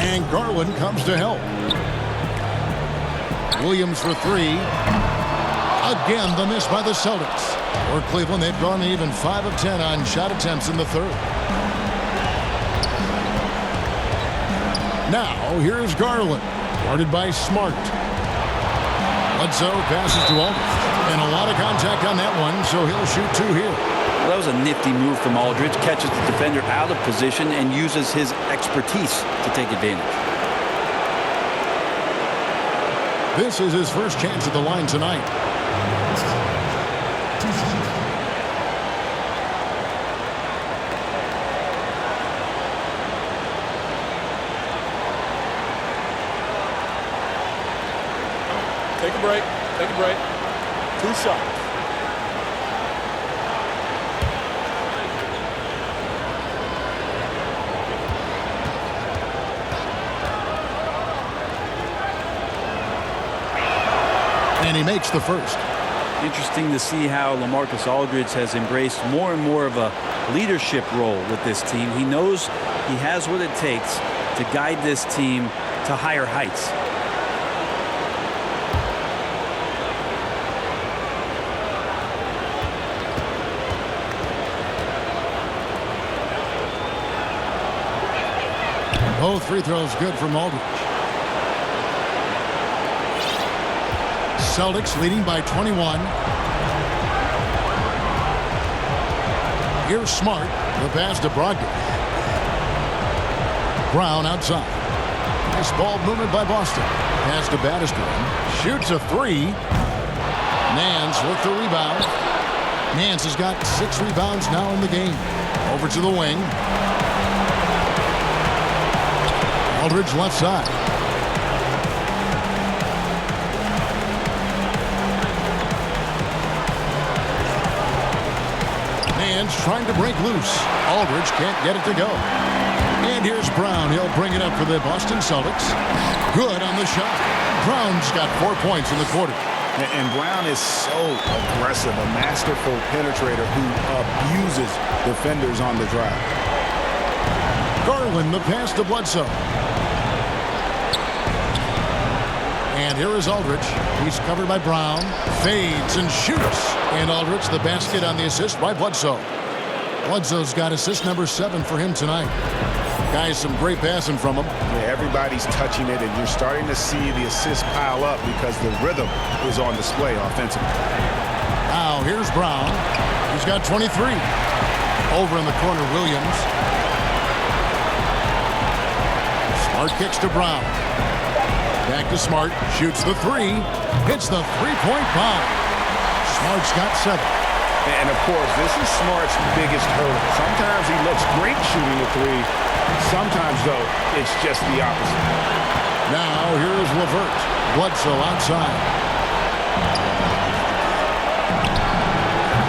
And Garland comes to help. Williams for 3. Again, the miss by the Celtics. For Cleveland, they've gone even 5 of 10 on shot attempts in the third. Now, here's Garland, guarded by Smart. Bledsoe passes to Aldridge. And a lot of contact on that one, so he'll shoot 2 here. Well, that was a nifty move from Aldridge. Catches the defender out of position and uses his expertise to take advantage. This is his first chance at the line tonight. break. Take a break. 2 shots. And he makes the first. Interesting to see how LaMarcus Aldridge has embraced more and more of a leadership role with this team. He knows he has what it takes to guide this team to higher heights. Both free throws good from Aldridge. Celtics leading by 21. Here's Smart. The pass to Brogdon. Brown outside. Nice ball movement by Boston. Pass to Battister. Shoots a 3. Nance with the rebound. Nance has got 6 rebounds now in the game. Over to the wing. Aldridge left side. Nance trying to break loose. Aldridge can't get it to go. And here's Brown. He'll bring it up for the Boston Celtics. Good on the shot. Brown's got 4 points in the quarter. And Brown is so aggressive, a masterful penetrator who abuses defenders on the drive. Garland the pass to Bledsoe. And here is Aldridge. He's covered by Brown. Fades and shoots. And Aldridge the basket on the assist by Bledsoe. Bledsoe's got assist number 7 for him tonight. Guys, some great passing from him. Yeah, everybody's touching it, and you're starting to see the assists pile up because the rhythm is on display offensively. Now here's Brown. He's got 23. Over in the corner, Williams. Smart kicks to Brown. Back to Smart. Shoots the 3. Hits the three-point bomb. Smart's got 7. And, of course, this is Smart's biggest hurdle. Sometimes he looks great shooting the 3. Sometimes, though, it's just the opposite. Now here's LeVert. Bledsoe outside.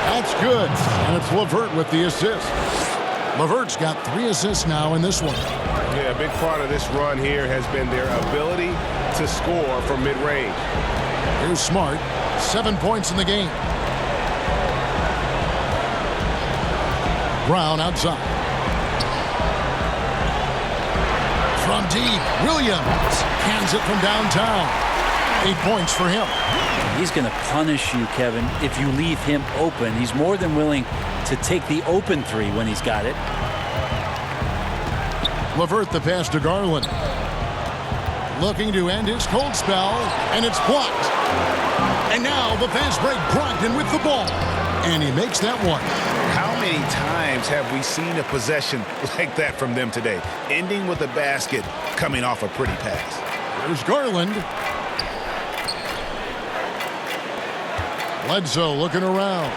That's good. And it's LeVert with the assist. LeVert's got 3 assists now in this one. Yeah, a big part of this run here has been their ability to score from mid-range. Here's Smart. 7 points in the game. Brown outside. From deep, Williams hands it from downtown. 8 points for him. He's going to punish you, Kevin, if you leave him open. He's more than willing to take the open 3 when he's got it. LeVert the pass to Garland. Looking to end his cold spell, and it's blocked. And now the fast break, Brogdon with the ball. And he makes that one. How many times have we seen a possession like that from them today? Ending with a basket, coming off a pretty pass. There's Garland. Bledsoe looking around.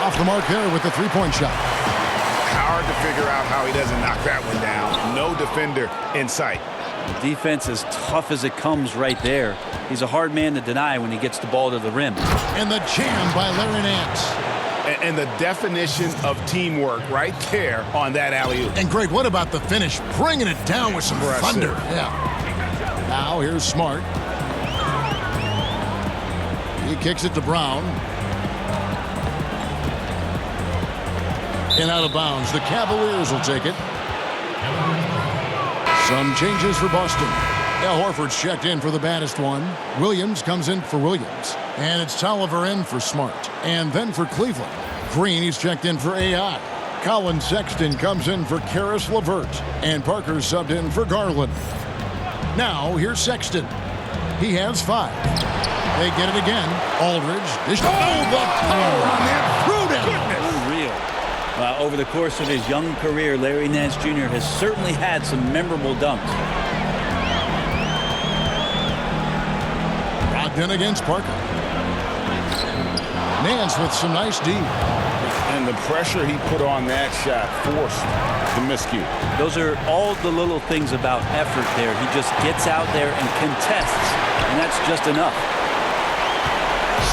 Off the mark there with the three-point shot. Hard to figure out how he doesn't knock that one down. No defender in sight. The defense as tough as it comes right there. He's a hard man to deny when he gets the ball to the rim. And the jam by Larry Nance. And the definition of teamwork right there on that alley-oop. And Greg, what about the finish? Bringing it down with some thunder. Yeah. Now here's Smart. He kicks it to Brown. And out of bounds. The Cavaliers will take it. Some changes for Boston. Al Horford's checked in for the baddest one. Williams comes in for Williams. And it's Tolliver in for Smart. And then for Cleveland. Green, he's checked in for AI. Colin Sexton comes in for Karis LeVert. And Parker's subbed in for Garland. Now, here's Sexton. He has 5. They get it again. Aldridge. The power on that. Through them. Unreal. Over the course of his young career, Larry Nance Jr. has certainly had some memorable dunks. Brogdon against Parker. Nance with some nice D. And the pressure he put on that shot forced the miscue. Those are all the little things about effort there. He just gets out there and contests, and that's just enough.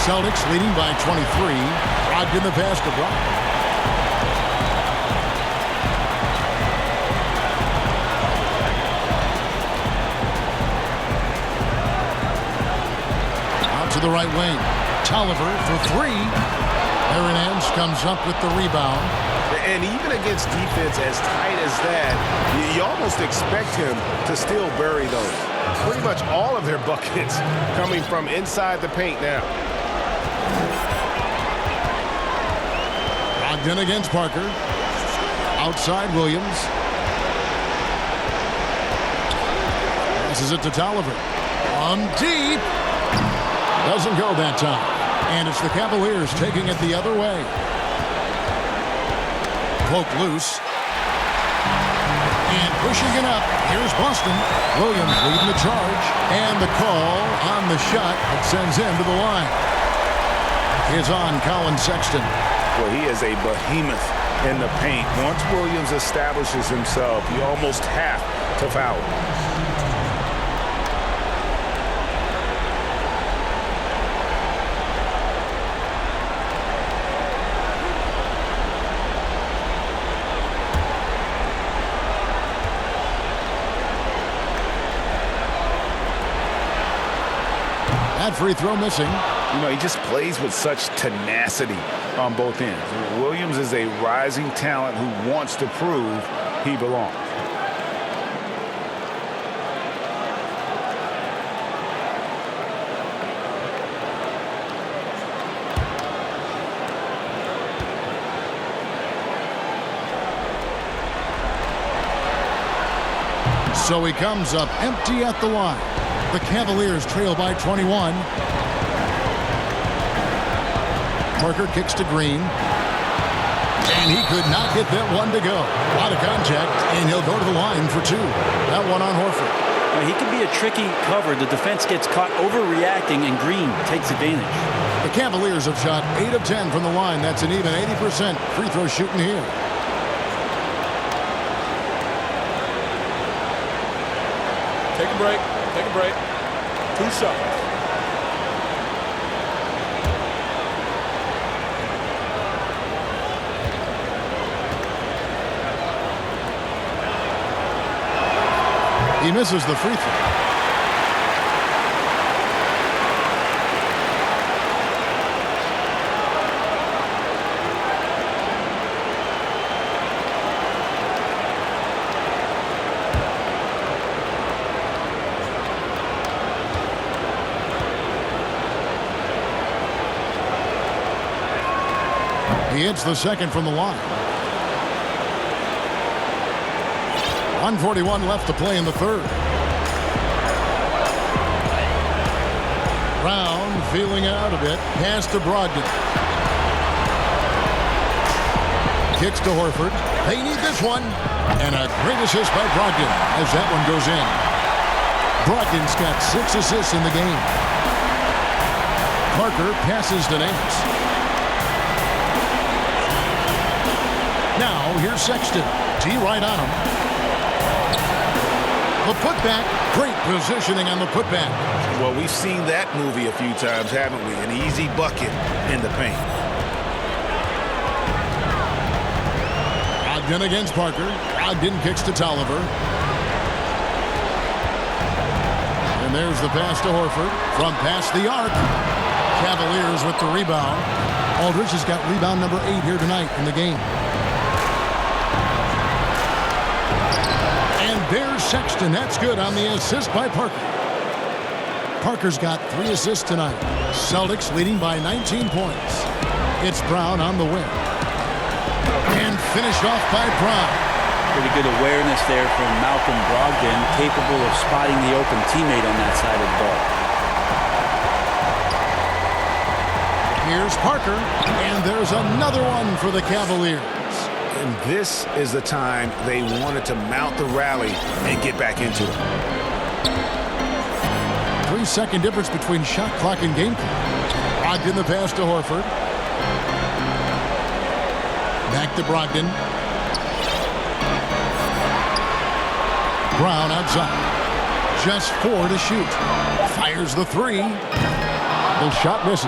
Celtics leading by 23. Brogdon the pass to Brock. Out to the right wing. Tolliver for three. Aaron Hens comes up with the rebound. And even against defense as tight as that, you almost expect him to still bury those. Pretty much all of their buckets coming from inside the paint now. Brogdon against Parker. Outside Williams. Passes it to Tolliver. On deep. Doesn't go that time. And it's the Cavaliers taking it the other way. Poke loose. And pushing it up. Here's Boston. Williams leading the charge. And the call on the shot that sends him to the line. Is on Colin Sexton. Well, he is a behemoth in the paint. Once Williams establishes himself, you almost have to foul him. That free throw missing. You know, he just plays with such tenacity on both ends. Williams is a rising talent who wants to prove he belongs. So he comes up empty at the line. The Cavaliers trail by 21. Parker kicks to Green. And he could not get that one to go. A lot of contact, and he'll go to the line for two. That one on Horford. Now, he can be a tricky cover. The defense gets caught overreacting, and Green takes advantage. The Cavaliers have shot 8 of 10 from the line. That's an even 80% free throw shooting here. Take a break. Take a break. 2 shots. He misses the free throw. He hits the second from the line. 1:41 left to play in the third. Brown feeling it out a bit. Pass to Brogdon. Kicks to Horford. They need this one. And a great assist by Brogdon as that one goes in. Brogdon's got 6 assists in the game. Parker passes to Nance. Now, here's Sexton. T right on him. The putback. Great positioning on the putback. Well, we've seen that movie a few times, haven't we? An easy bucket in the paint. Brogdon against Parker. Brogdon kicks to Tolliver. And there's the pass to Horford from past the arc. Cavaliers with the rebound. Aldridge has got rebound number 8 here tonight in the game. There's Sexton. That's good on the assist by Parker. Parker's got 3 assists tonight. Celtics leading by 19 points. It's Brown on the wing. And finished off by Brown. Pretty good awareness there from Malcolm Brogdon, capable of spotting the open teammate on that side of the ball. Here's Parker. And there's another one for the Cavaliers. And this is the time they wanted to mount the rally and get back into it. 3-second difference between shot clock and game clock. Brogdon the pass to Horford. Back to Brogdon. Brown outside. Just 4 to shoot. Fires the 3. The shot misses.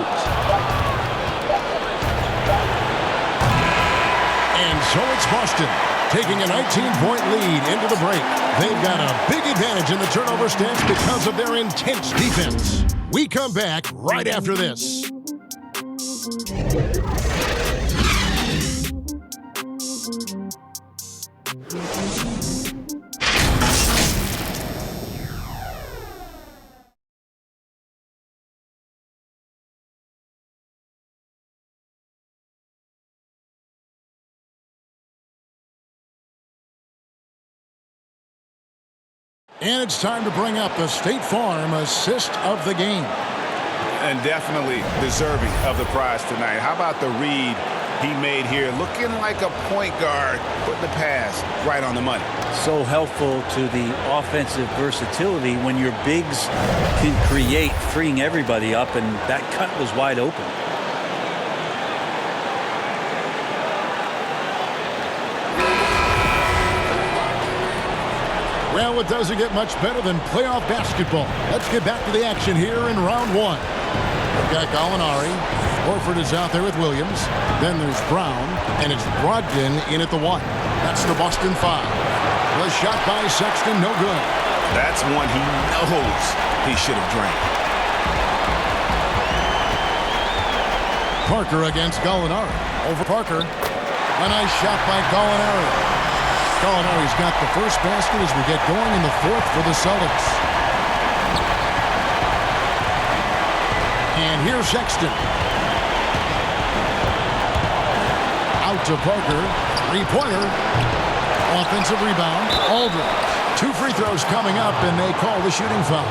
And so it's Boston taking a 19-point lead into the break. They've got a big advantage in the turnover stats because of their intense defense. We come back right after this. And it's time to bring up the State Farm assist of the game. And definitely deserving of the prize tonight. How about the read he made here? Looking like a point guard, putting the pass right on the money. So helpful to the offensive versatility when your bigs can create, freeing everybody up, and that cut was wide open. Well, it doesn't get much better than playoff basketball. Let's get back to the action here in round 1. We've got Gallinari. Horford is out there with Williams. Then there's Brown, and it's Brogdon in at the 1. That's the Boston 5. The shot by Sexton, no good. That's one he knows he should have drained. Parker against Gallinari. Over Parker. A nice shot by Gallinari. Gallinari's got the first basket as we get going in the 4th for the Celtics. And here's Sexton. Out to Parker. 3-pointer. Offensive rebound. Aldridge. 2 free throws coming up, and they call the shooting foul.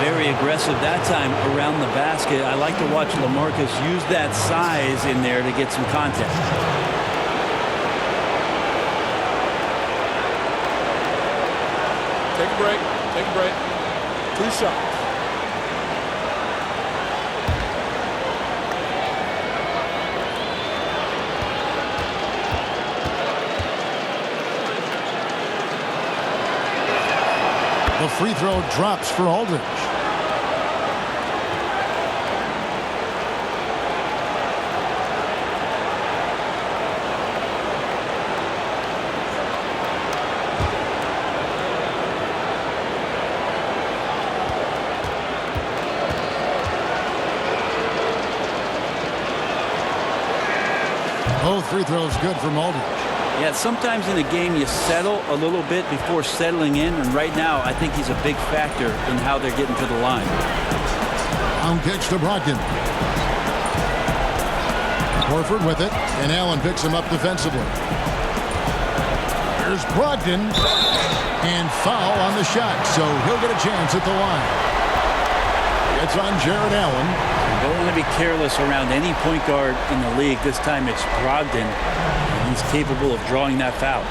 Very aggressive that time around the basket. I like to watch LaMarcus use that size in there to get some contact. Take a break. Take a break. 2 shots. The free throw drops for Aldridge. Both free throws good from Aldridge. Yeah, sometimes in a game you settle a little bit before settling in, and right now I think he's a big factor in how they're getting to the line. On kicks to Brogdon. Horford with it, and Allen picks him up defensively. Here's Brogdon, and foul on the shot, so he'll get a chance at the line. It's on Jared Allen. You don't want to be careless around any point guard in the league. This time it's Brogdon. He's capable of drawing that foul.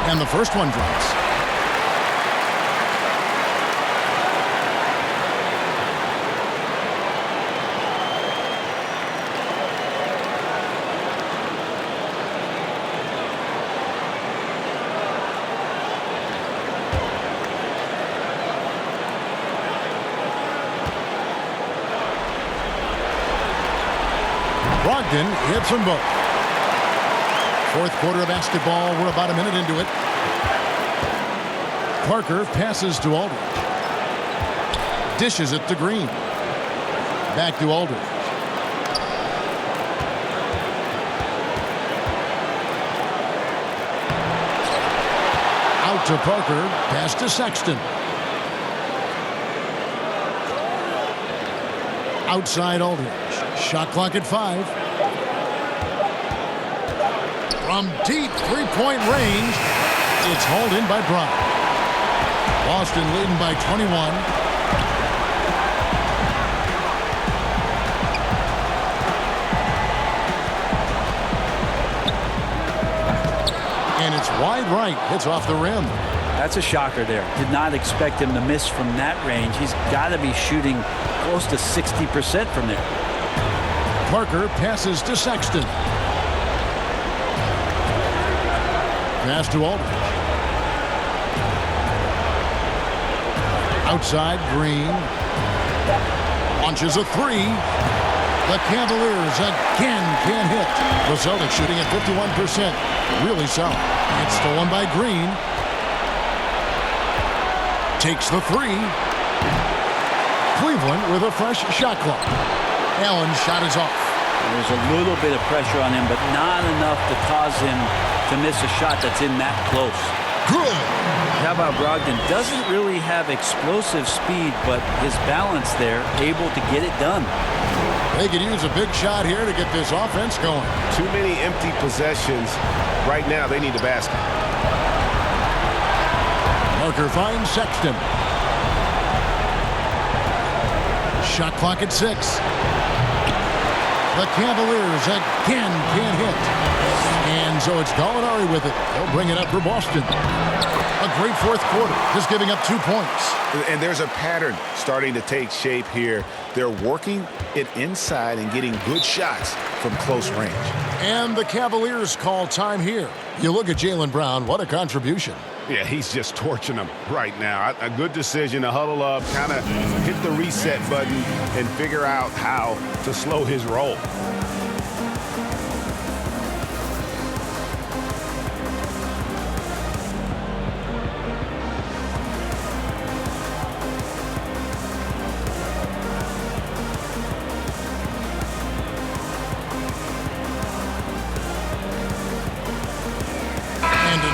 And the first one drops. Brogdon hits them both. 4th quarter of basketball. We're about a minute into it. Parker passes to Aldridge. Dishes it to Green. Back to Aldridge. Out to Parker. Pass to Sexton. Outside Aldridge. Shot clock at 5. From deep 3-point range, it's hauled in by Brown. Boston leading by 21. wide right. Hits off the rim. That's a shocker there. Did not expect him to miss from that range. He's got to be shooting close to 60% from there. Parker passes to Sexton. Pass to Aldridge. Outside, Green. Launches a three. The Cavaliers again can't hit. The Celtics shooting at 51%. Really solid. It's stolen by Green. Takes the three. Cleveland with a fresh shot clock. Allen's shot is off. There's a little bit of pressure on him, but not enough to cause him to miss a shot that's in that close. Good. How about Brogdon? Doesn't really have explosive speed, but his balance there, able to get it done. They could use a big shot here to get this offense going. Too many empty possessions. Right now, they need a basket. Parker finds Sexton. Shot clock at 6. The Cavaliers again can't hit. And so it's Gallinari with it. They'll bring it up for Boston. A great fourth quarter, just giving up 2 points. And there's a pattern starting to take shape here. They're working it inside and getting good shots from close range. And the Cavaliers call time here. You look at Jaylen Brown, what a contribution. Yeah, he's just torching them right now. A good decision to huddle up, kind of hit the reset button, and figure out how to slow his roll.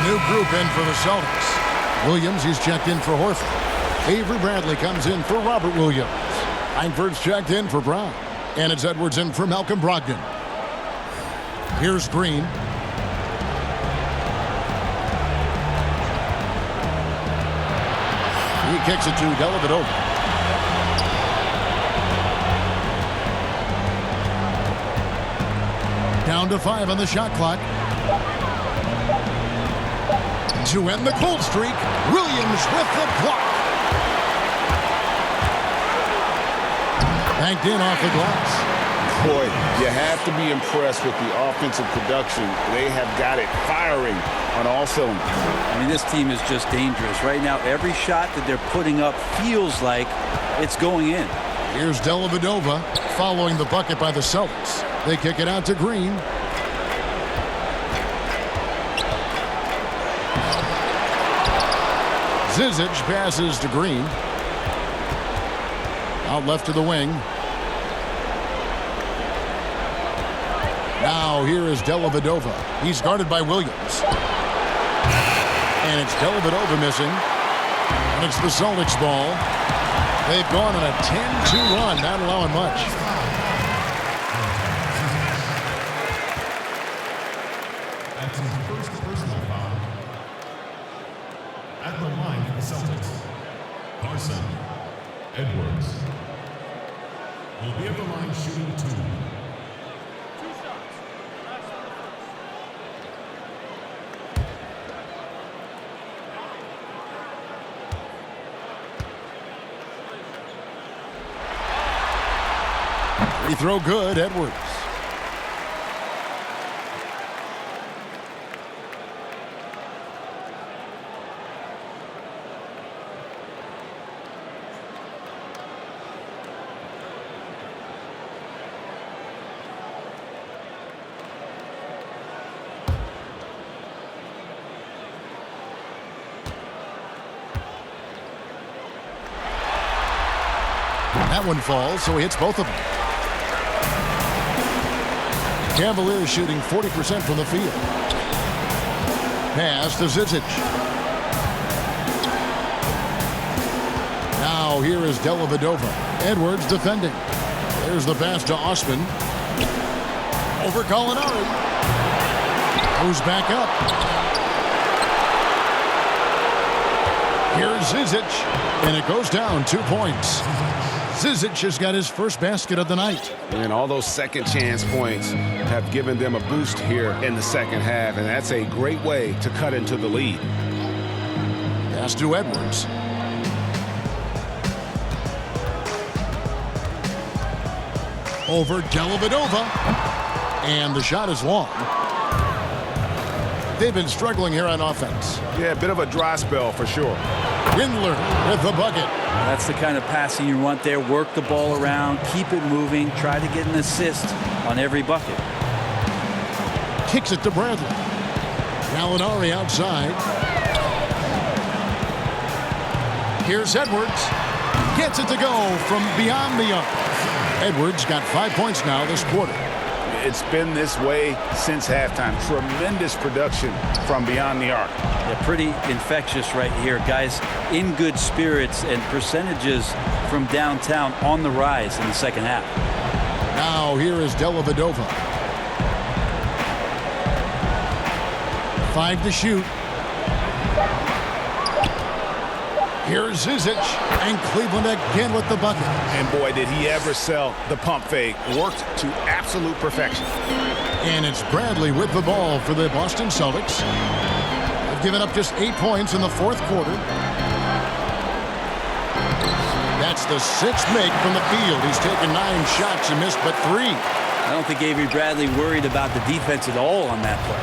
New group in for the Celtics. Williams, he's checked in for Horford. Avery Bradley comes in for Robert Williams. Langford's checked in for Brown. And it's Edwards in for Malcolm Brogdon. Here's Green. He kicks it to Dellavedova. Down to 5 on the shot clock. To end the cold streak, Williams with the block. Banked in off the glass. Boy, you have to be impressed with the offensive production. They have got it firing on all cylinders. I mean, this team is just dangerous. Right now, every shot that they're putting up feels like it's going in. Here's Dellavedova following the bucket by the Celtics. They kick it out to Green. Zizic passes to Green. Out left to the wing. Now here is Dellavedova. He's guarded by Williams. And it's Dellavedova missing. And it's the Celtics ball. They've gone on a 10-2 run, not allowing much. That's his first personal foul. At the line for the Celtics, Carson Edwards will be at the line shooting 2. Free throw good, Edwards. That one falls, so he hits both of them. Cavaliers shooting 40% from the field. Pass to Zizic. Now here is Dellavedova. Edwards defending. There's the pass to Osman. Over Gallinari. Goes back up. Here's Zizic. And it goes down 2 points. Zizic has got his first basket of the night. And all those second chance points have given them a boost here in the second half, and that's a great way to cut into the lead. Pass to Edwards. Over Dellavedova. And the shot is long. They've been struggling here on offense. Yeah, a bit of a dry spell for sure. Windler with the bucket. That's the kind of passing you want there. Work the ball around, keep it moving, try to get an assist on every bucket. Kicks it to Bradley. Gallinari outside. Here's Edwards. Gets it to go from beyond the arc. Edwards got 5 points now this quarter. It's been this way since halftime. Tremendous production from beyond the arc. Yeah, pretty infectious right here. Guys in good spirits, and percentages from downtown on the rise in the second half. Now here is Dellavedova. 5 to shoot. Here's Zizic, and Cleveland again with the bucket. And boy, did he ever sell the pump fake. Worked to absolute perfection. And it's Bradley with the ball for the Boston Celtics. They've given up just 8 points in the fourth quarter. That's the 6th make from the field. He's taken 9 shots and missed but 3. I don't think Avery Bradley worried about the defense at all on that play.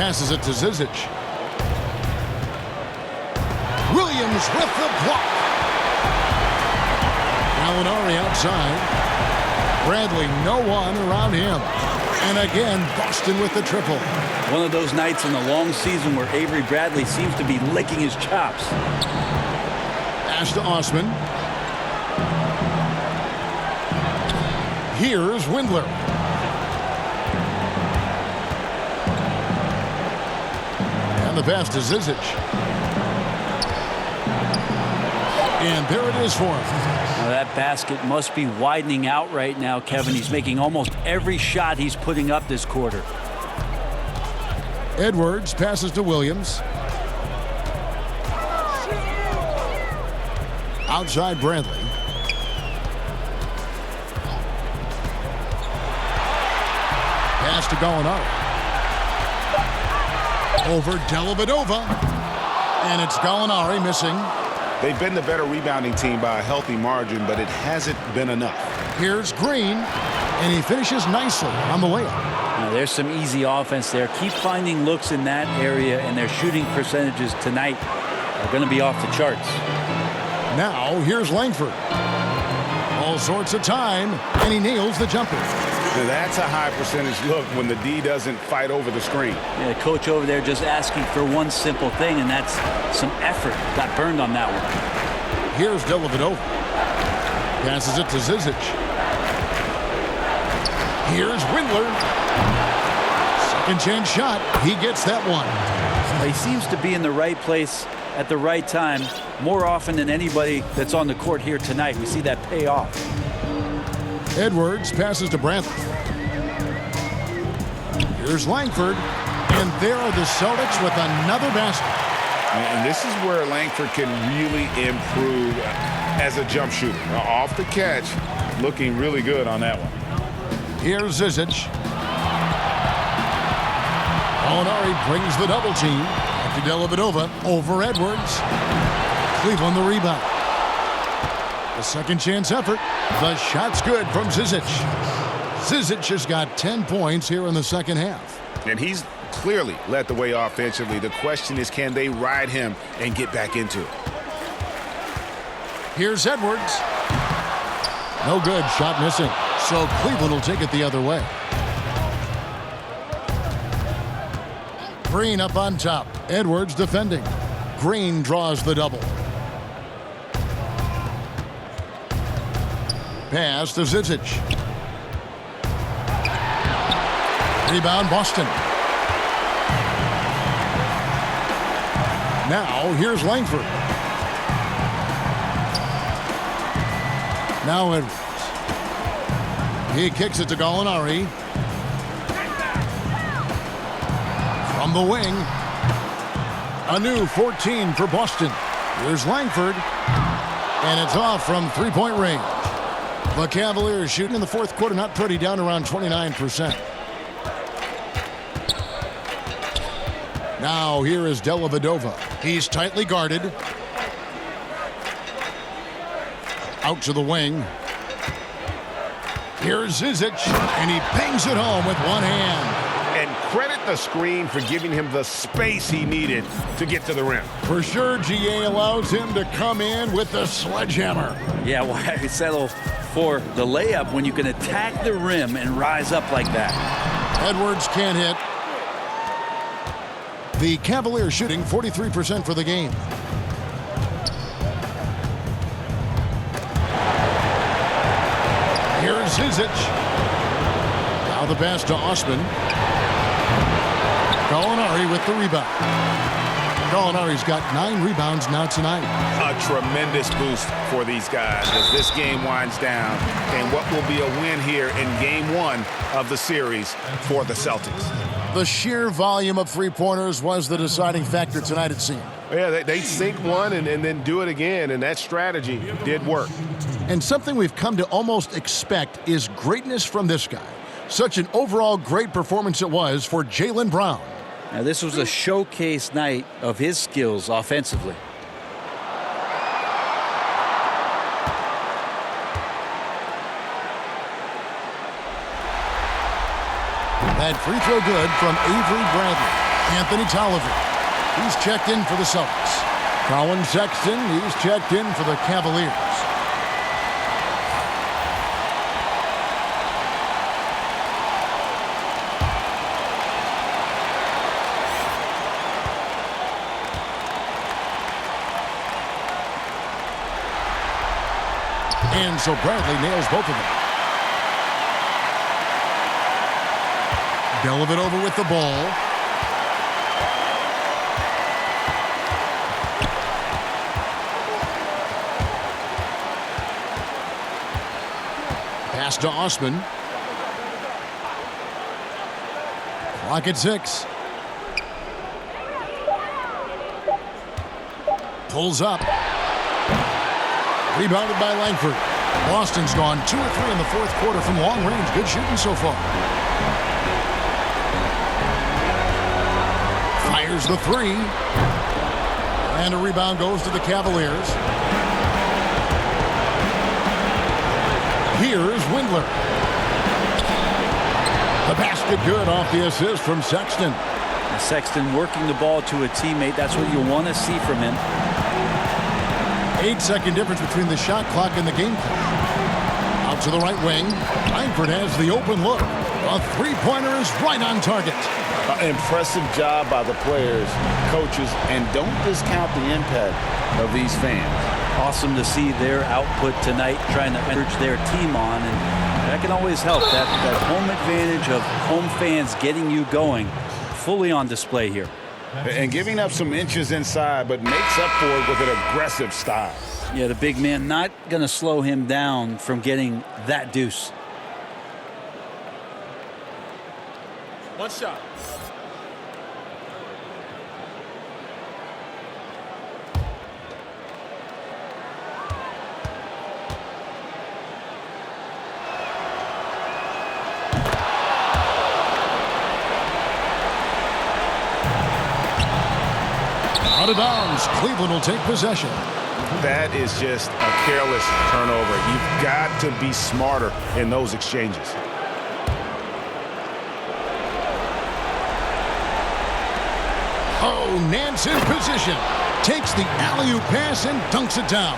Passes it to Zizic. Williams with the block. Gallinari outside. Bradley, no one around him. And again, Boston with the triple. One of those nights in the long season where Avery Bradley seems to be licking his chops. Pass to Osman. Here's Windler. And the pass to Zizic. And there it is for him. Now that basket must be widening out right now, Kevin. He's making almost every shot he's putting up this quarter. Edwards passes to Williams. Outside Bradley. Pass to Gallinari. Over Dellavedova. And it's Gallinari missing. They've been the better rebounding team by a healthy margin, but it hasn't been enough. Here's Green, and he finishes nicely on the layup. Now, there's some easy offense there. Keep finding looks in that area, and their shooting percentages tonight are going to be off the charts. Now, here's Langford. All sorts of time, and he nails the jumper. Now that's a high percentage look when the D doesn't fight over the screen. Yeah, the coach over there just asking for one simple thing, and that's some effort. Got burned on that one. Here's Dellavedova. Passes it to Zizic. Here's Windler. Second chance shot. He gets that one. He seems to be in the right place at the right time more often than anybody that's on the court here tonight. We see that pay off. Edwards passes to Bradley. Here's Langford. And there are the Celtics with another basket. And this is where Langford can really improve as a jump shooter. Off the catch, looking really good on that one. Here's Zizic. Gallinari brings the double team. Up to Dellavedova over Edwards. Cleveland the rebound. The second chance effort. The shot's good from Zizic. Zizic has got 10 points here in the second half. And he's clearly led the way offensively. The question is, can they ride him and get back into it? Here's Edwards. No good. Shot missing. So Cleveland will take it the other way. Green up on top. Edwards defending. Green draws the double. Pass to Zizic. Rebound Boston. Now here's Langford. Now Edwards. He kicks it to Gallinari. From the wing. A new 14 for Boston. Here's Langford. And it's off from three-point range. The Cavaliers shooting in the fourth quarter, not pretty, down around 29%. Now here is Dellavedova. He's tightly guarded. Out to the wing. Here's Zizic, and he bangs it home with one hand. And credit the screen for giving him the space he needed to get to the rim. For sure, GA allows him to come in with the sledgehammer. Yeah, why settle for the layup when you can attack the rim and rise up like that? Edwards can't hit. The Cavaliers shooting 43% for the game. Here's Zizic. Now the pass to Osman. Gallinari with the rebound. Gallinari's got 9 rebounds now tonight. A tremendous boost for these guys as this game winds down, and what will be a win here in game 1 of the series for the Celtics. The sheer volume of three-pointers was the deciding factor tonight, it seemed. Yeah, they sink one and then do it again, and that strategy did work. And something we've come to almost expect is greatness from this guy. Such an overall great performance it was for Jaylen Brown. Now, this was a showcase night of his skills offensively. That free throw good from Avery Bradley. Anthony Tolliver. He's checked in for the Celtics. Colin Sexton, he's checked in for the Cavaliers. And so Bradley nails both of them. Dellavedova with the ball. Pass to Osman. Clock at 6. Pulls up. Rebounded by Langford. Boston's gone 2 or 3 in the fourth quarter from long range. Good shooting so far. Fires the 3. And a rebound goes to the Cavaliers. Here's Windler. The basket good off the assist from Sexton. Sexton working the ball to a teammate. That's what you want to see from him. 8-second difference between the shot clock and the game clock. Out to the right wing. Langford has the open look. A three-pointer is right on target. Impressive job by the players, coaches, and don't discount the impact of these fans. Awesome to see their output tonight, trying to urge their team on, and that can always help. That home advantage of home fans getting you going, fully on display here. And giving up some inches inside, but makes up for it with an aggressive style. Yeah, the big man not going to slow him down from getting that deuce. One shot. Out of bounds. Cleveland will take possession. That is just a careless turnover. You've got to be smarter in those exchanges. Oh, Nance in position. Takes the alley-oop pass and dunks it down.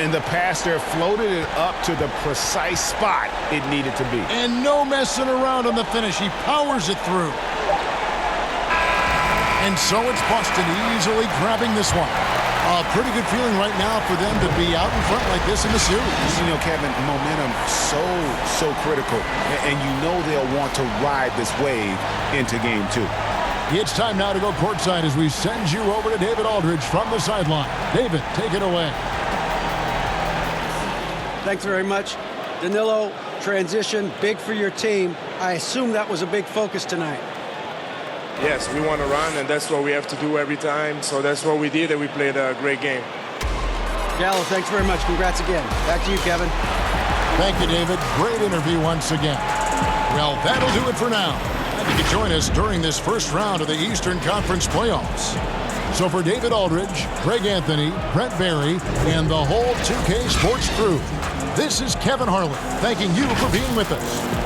And the pass there floated it up to the precise spot it needed to be. And no messing around on the finish. He powers it through. And so it's Boston easily grabbing this one. A pretty good feeling right now for them to be out in front like this in the series. You know, Kevin, momentum so critical. And you know they'll want to ride this wave into game 2. It's time now to go courtside as we send you over to David Aldridge from the sideline. David, take it away. Thanks very much. Danilo, transition, big for your team. I assume that was a big focus tonight. Yes, we want to run, and that's what we have to do every time. So that's what we did, and we played a great game. Gallo, thanks very much. Congrats again. Back to you, Kevin. Thank you, David. Great interview once again. Well, that'll do it for now. Glad you could join us during this first round of the Eastern Conference playoffs. So for David Aldridge, Greg Anthony, Brent Barry, and the whole 2K Sports crew, this is Kevin Harlan thanking you for being with us.